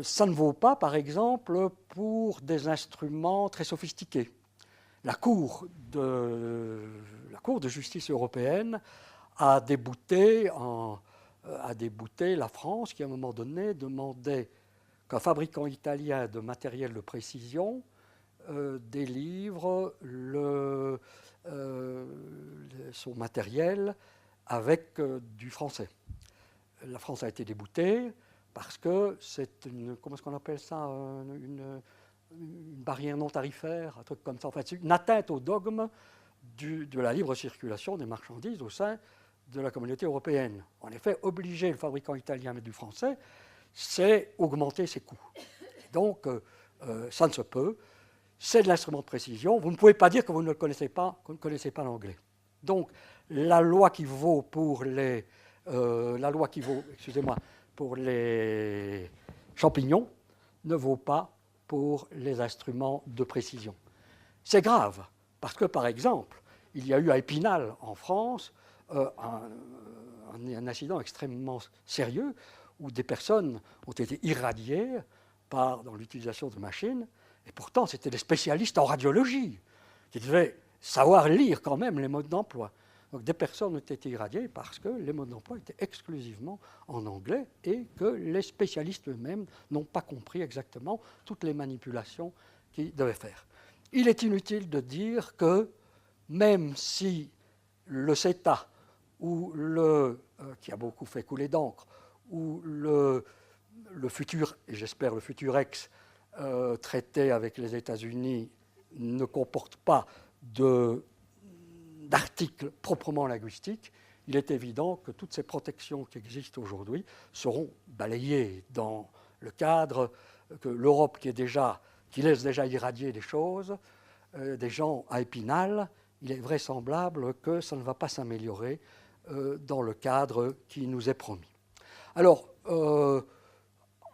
ça ne vaut pas, par exemple, pour des instruments très sophistiqués. La Cour de justice européenne a débouté la France qui, à un moment donné, demandait qu'un fabricant italien de matériel de précision délivre son matériel avec du français. La France a été déboutée parce que c'est comment est-ce qu'on appelle ça, une barrière non tarifaire, un truc comme ça. En fait, c'est une atteinte au dogme de la libre circulation des marchandises au sein de la communauté européenne. En effet, obliger le fabricant italien à mettre du français, c'est augmenter ses coûts. Donc, ça ne se peut. C'est de l'instrument de précision. Vous ne pouvez pas dire que vous ne le connaissez pas, que vous ne connaissez pas l'anglais. Donc, la loi qui vaut pour les, pour les champignons ne vaut pas pour les instruments de précision. C'est grave, parce que, par exemple, il y a eu à Épinal, en France, un incident extrêmement sérieux où des personnes ont été irradiées dans l'utilisation de machines, et pourtant, c'était des spécialistes en radiologie qui devaient savoir lire quand même les modes d'emploi. Donc des personnes ont été irradiées parce que les modes d'emploi étaient exclusivement en anglais et que les spécialistes eux-mêmes n'ont pas compris exactement toutes les manipulations qu'ils devaient faire. Il est inutile de dire que même si le CETA, ou qui a beaucoup fait couler d'encre, ou le futur, et j'espère le futur traité avec les États-Unis, ne comporte pas d'articles proprement linguistiques, il est évident que toutes ces protections qui existent aujourd'hui seront balayées dans le cadre que l'Europe qui laisse déjà irradier des choses, des gens à Épinal, il est vraisemblable que ça ne va pas s'améliorer dans le cadre qui nous est promis. Alors,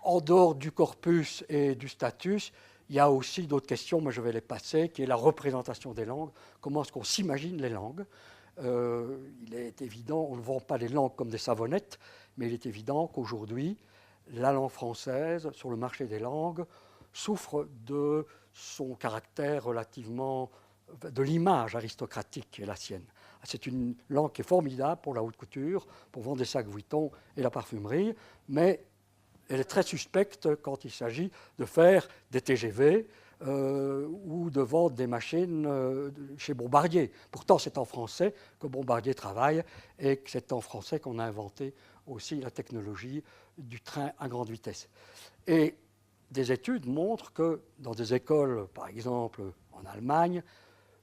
en dehors du corpus et du status, il y a aussi d'autres questions, mais je vais les passer, qui est la représentation des langues. Comment est-ce qu'on s'imagine les langues ? Il est évident, on ne vend pas les langues comme des savonnettes, mais il est évident qu'aujourd'hui, la langue française, sur le marché des langues, souffre de son caractère relativement, de l'image aristocratique qui est la sienne. C'est une langue qui est formidable pour la haute couture, pour vendre des sacs Vuitton et la parfumerie, mais elle est très suspecte quand il s'agit de faire des TGV ou de vendre des machines chez Bombardier. Pourtant, c'est en français que Bombardier travaille et que c'est en français qu'on a inventé aussi la technologie du train à grande vitesse. Et des études montrent que dans des écoles, par exemple en Allemagne,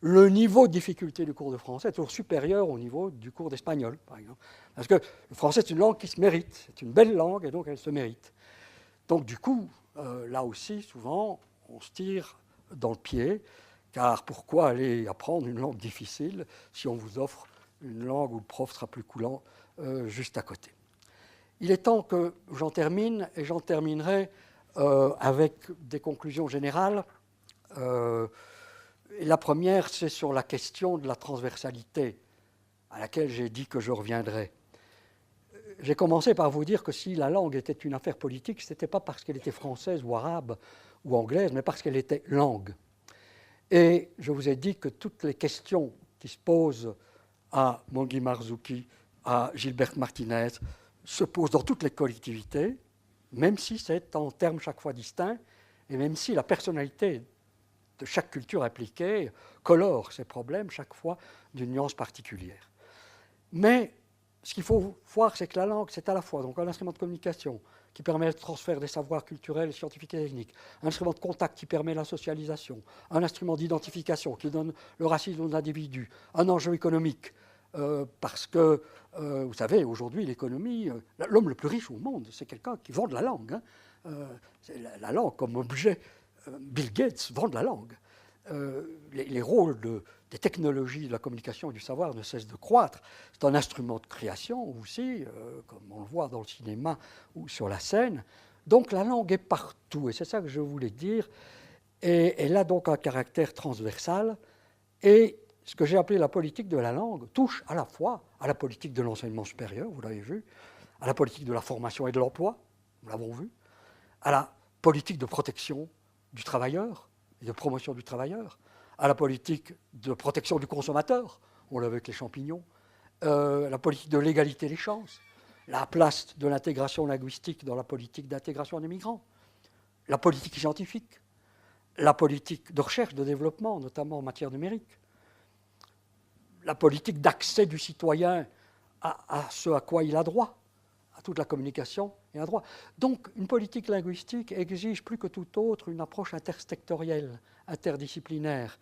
le niveau de difficulté du cours de français est toujours supérieur au niveau du cours d'espagnol, par exemple. Parce que le français, c'est une langue qui se mérite. C'est une belle langue et donc elle se mérite. Donc du coup, là aussi, souvent, on se tire dans le pied, car pourquoi aller apprendre une langue difficile si on vous offre une langue où le prof sera plus coulant juste à côté. Il est temps que j'en termine, et j'en terminerai avec des conclusions générales. La première, c'est sur la question de la transversalité, à laquelle j'ai dit que je reviendrai. J'ai commencé par vous dire que si la langue était une affaire politique, ce n'était pas parce qu'elle était française ou arabe ou anglaise, mais parce qu'elle était langue. Et je vous ai dit que toutes les questions qui se posent à Monghi Marzouki, à Gilberte Martinez, se posent dans toutes les collectivités, même si c'est en termes chaque fois distincts, et même si la personnalité de chaque culture impliquée colore ces problèmes chaque fois d'une nuance particulière. Mais ce qu'il faut voir, c'est que la langue, c'est à la fois donc un instrument de communication qui permet le transfert des savoirs culturels, scientifiques et techniques, un instrument de contact qui permet la socialisation, un instrument d'identification qui donne le racisme aux individus, un enjeu économique, parce que, vous savez, aujourd'hui, l'économie, l'homme le plus riche au monde, c'est quelqu'un qui vend de la langue. Hein. C'est la langue comme objet. Bill Gates vend de la langue. Les rôles des technologies de la communication et du savoir ne cessent de croître. C'est un instrument de création aussi, comme on le voit dans le cinéma ou sur la scène. Donc la langue est partout, et c'est ça que je voulais dire. Et elle a donc un caractère transversal. Et ce que j'ai appelé la politique de la langue touche à la fois à la politique de l'enseignement supérieur, vous l'avez vu, à la politique de la formation et de l'emploi, nous l'avons vu, à la politique de protection du travailleur et de promotion du travailleur, à la politique de protection du consommateur, on l'a vu avec les champignons, la politique de l'égalité des chances, la place de l'intégration linguistique dans la politique d'intégration des migrants, la politique scientifique, la politique de recherche, de développement, notamment en matière numérique, la politique d'accès du citoyen à ce à quoi il a droit, à toute la communication et un droit. Donc, une politique linguistique exige plus que tout autre une approche intersectorielle, interdisciplinaire.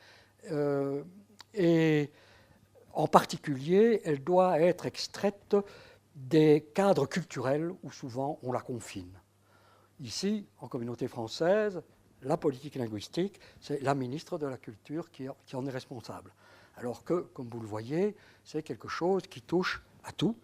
Et En particulier, elle doit être extraite des cadres culturels où souvent on la confine. Ici, en communauté française, la politique linguistique, c'est la ministre de la Culture qui en est responsable. Alors que, comme vous le voyez, c'est quelque chose qui touche à tout.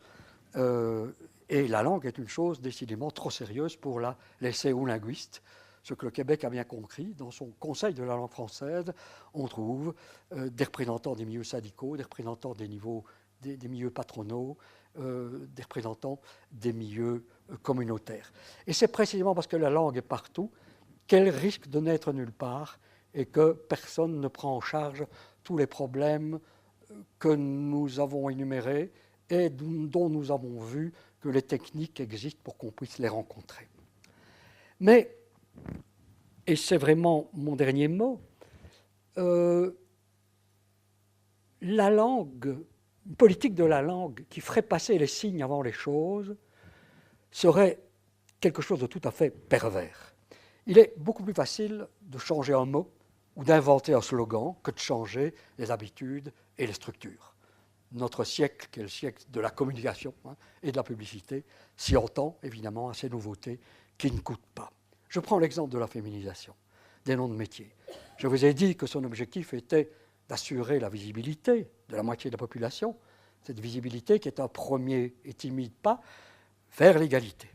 Et la langue est une chose décidément trop sérieuse pour la laisser aux linguistes. Ce que le Québec a bien compris, dans son Conseil de la langue française, on trouve des représentants des milieux syndicaux, des représentants des milieux patronaux, des représentants des milieux communautaires. Et c'est précisément parce que la langue est partout qu'elle risque de n'être nulle part et que personne ne prend en charge tous les problèmes que nous avons énumérés et dont nous avons vu que les techniques existent pour qu'on puisse les rencontrer. Mais, et c'est vraiment mon dernier mot, la langue, une politique de la langue qui ferait passer les signes avant les choses serait quelque chose de tout à fait pervers. Il est beaucoup plus facile de changer un mot ou d'inventer un slogan que de changer les habitudes et les structures. Notre siècle, qui est le siècle de la communication et de la publicité, s'y entend évidemment à ces nouveautés qui ne coûtent pas. Je prends l'exemple de la féminisation des noms de métiers. Je vous ai dit que son objectif était d'assurer la visibilité de la moitié de la population, cette visibilité qui est un premier et timide pas vers l'égalité.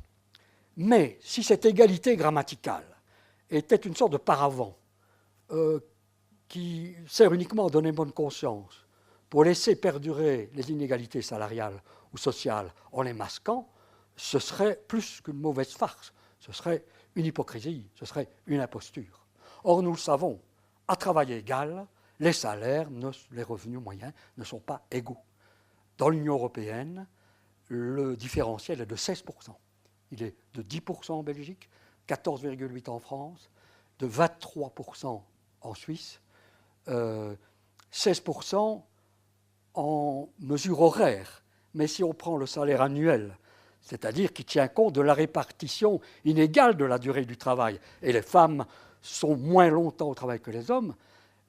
Mais si cette égalité grammaticale était une sorte de paravent qui sert uniquement à donner bonne conscience pour laisser perdurer les inégalités salariales ou sociales en les masquant, ce serait plus qu'une mauvaise farce, ce serait une hypocrisie, ce serait une imposture. Or, nous le savons, à travail égal, les salaires, les revenus moyens ne sont pas égaux. Dans l'Union européenne, le différentiel est de 16%. Il est de 10% en Belgique, 14,8% en France, de 23% en Suisse, 16% en mesure horaire. Mais si on prend le salaire annuel, c'est-à-dire qui tient compte de la répartition inégale de la durée du travail, et les femmes sont moins longtemps au travail que les hommes,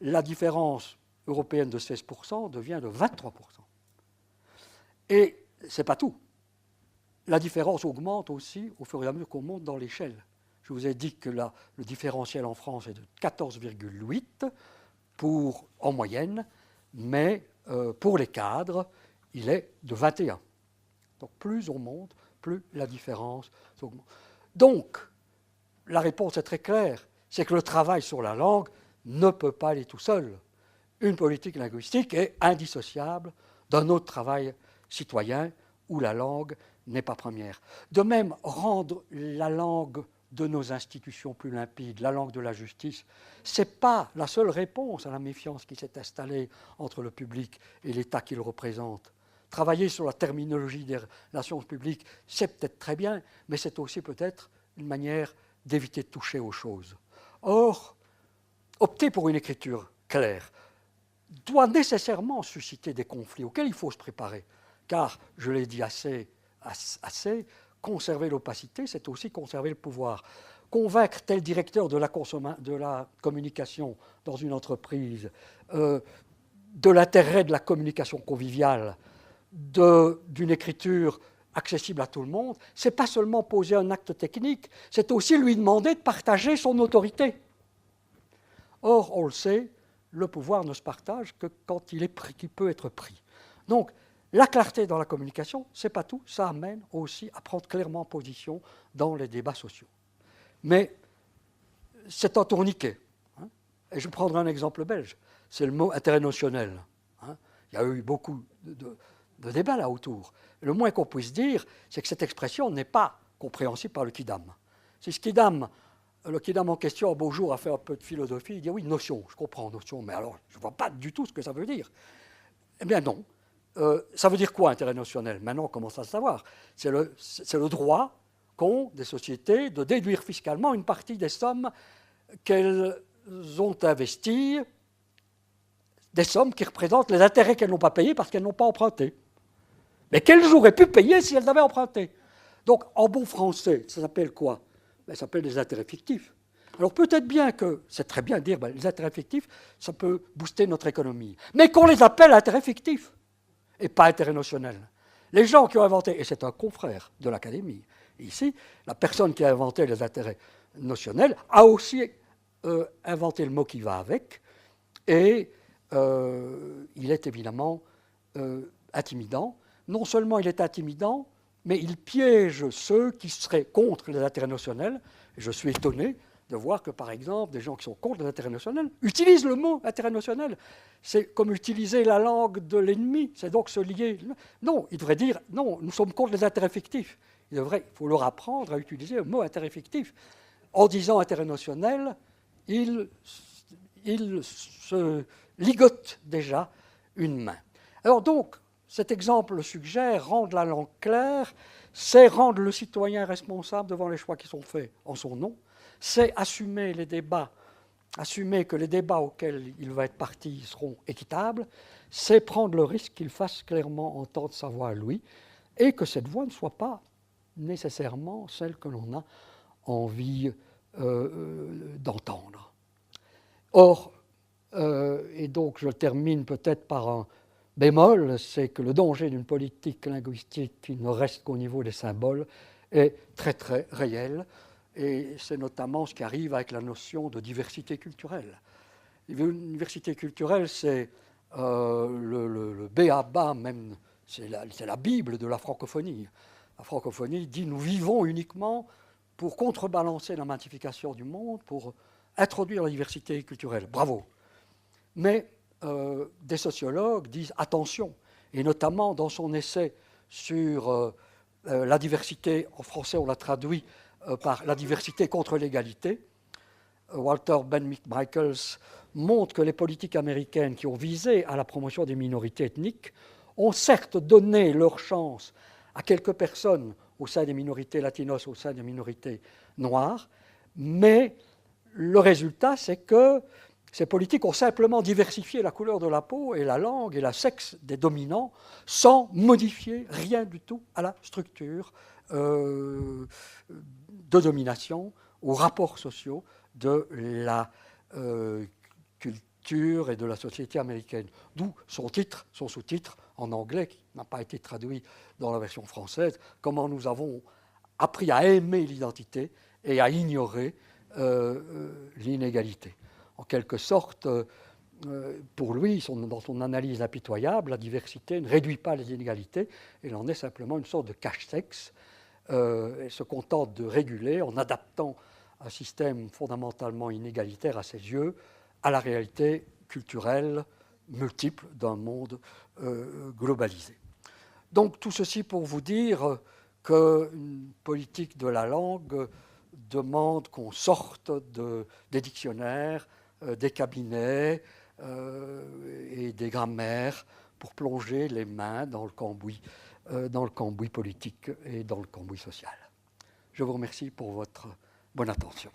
la différence européenne de 16% devient de 23%. Et ce n'est pas tout. La différence augmente aussi au fur et à mesure qu'on monte dans l'échelle. Je vous ai dit que le différentiel en France est de 14,8 en moyenne, mais pour les cadres, il est de 21. Donc plus on monte, plus la différence augmente. Donc, la réponse est très claire, c'est que le travail sur la langue ne peut pas aller tout seul. Une politique linguistique est indissociable d'un autre travail citoyen où la langue n'est pas première. De même, rendre la langue de nos institutions plus limpide, la langue de la justice, ce n'est pas la seule réponse à la méfiance qui s'est installée entre le public et l'État qu'il représente. Travailler sur la terminologie des relations publiques, c'est peut-être très bien, mais c'est aussi peut-être une manière d'éviter de toucher aux choses. Or, opter pour une écriture claire doit nécessairement susciter des conflits auxquels il faut se préparer, car, je l'ai dit assez, conserver l'opacité, c'est aussi conserver le pouvoir. Convaincre tel directeur de la communication dans une entreprise, de l'intérêt de la communication conviviale, d'une écriture accessible à tout le monde, ce n'est pas seulement poser un acte technique, c'est aussi lui demander de partager son autorité. Or, on le sait, le pouvoir ne se partage que quand il peut être pris. Donc, la clarté dans la communication, ce n'est pas tout, ça amène aussi à prendre clairement position dans les débats sociaux. Mais c'est un tourniquet. Et je prendrai un exemple belge, c'est le mot intérêt notionnel. Il y a eu beaucoup de débats là autour. Le moins qu'on puisse dire, c'est que cette expression n'est pas compréhensible par le Kidam. Si le Kidam en question, bonjour, a fait un peu de philosophie, il dit oui, notion, je comprends, notion, mais alors je ne vois pas du tout ce que ça veut dire. Eh bien non. Ça veut dire quoi, intérêt notionnel? Maintenant, on commence à le savoir. C'est le droit qu'ont des sociétés de déduire fiscalement une partie des sommes qu'elles ont investies, des sommes qui représentent les intérêts qu'elles n'ont pas payés parce qu'elles n'ont pas emprunté. Mais qu'elles auraient pu payer si elles avaient emprunté. Donc, en bon français, ça s'appelle quoi? Ça s'appelle des intérêts fictifs. Alors peut-être bien que, c'est très bien de dire, les intérêts fictifs, ça peut booster notre économie. Mais qu'on les appelle intérêts fictifs. et pas intérêt notionnel. Les gens qui ont inventé, et c'est un confrère de l'Académie, ici, la personne qui a inventé les intérêts notionnels a aussi inventé le mot qui va avec, et il est évidemment intimidant. Non seulement il est intimidant, mais il piège ceux qui seraient contre les intérêts notionnels. Et je suis étonné de voir que, par exemple, des gens qui sont contre les intérêts notionnels utilisent le mot intérêt notionnel. C'est comme utiliser la langue de l'ennemi, c'est donc se lier. Non, il devrait dire, non, nous sommes contre les intérêts fictifs. Il faut leur apprendre à utiliser le mot intérêt fictif. En disant intérêt notionnel, il se ligote déjà une main. Alors donc, cet exemple suggère rendre la langue claire, c'est rendre le citoyen responsable devant les choix qui sont faits en son nom, c'est assumer les débats, assumer que les débats auxquels il va être parti seront équitables, c'est prendre le risque qu'il fasse clairement entendre sa voix à lui, et que cette voix ne soit pas nécessairement celle que l'on a envie d'entendre. Or, et donc je termine peut-être par un bémol, c'est que le danger d'une politique linguistique qui ne reste qu'au niveau des symboles est très très réel, et c'est notamment ce qui arrive avec la notion de diversité culturelle. Une diversité culturelle, c'est le b.a.-ba même, c'est la Bible de la francophonie. La francophonie dit nous vivons uniquement pour contrebalancer la massification du monde, pour introduire la diversité culturelle. Bravo. Mais des sociologues disent attention, et notamment dans son essai sur la diversité, en français on l'a traduit par la diversité contre l'égalité, Walter Ben Michaels montre que les politiques américaines qui ont visé à la promotion des minorités ethniques ont certes donné leur chance à quelques personnes au sein des minorités latinos, au sein des minorités noires, mais le résultat, c'est que ces politiques ont simplement diversifié la couleur de la peau et la langue et le sexe des dominants sans modifier rien du tout à la structure de domination, aux rapports sociaux de la culture et de la société américaine. D'où son sous-titre en anglais, qui n'a pas été traduit dans la version française, comment nous avons appris à aimer l'identité et à ignorer l'inégalité. En quelque sorte, pour lui, dans son analyse impitoyable, la diversité ne réduit pas les inégalités, elle en est simplement une sorte de cache-sexe. Elle se contente de réguler en adaptant un système fondamentalement inégalitaire à ses yeux à la réalité culturelle multiple d'un monde globalisé. Donc tout ceci pour vous dire qu'une politique de la langue demande qu'on sorte des dictionnaires, des cabinets et des grammaires pour plonger les mains dans le cambouis politique et dans le cambouis social. Je vous remercie pour votre bonne attention.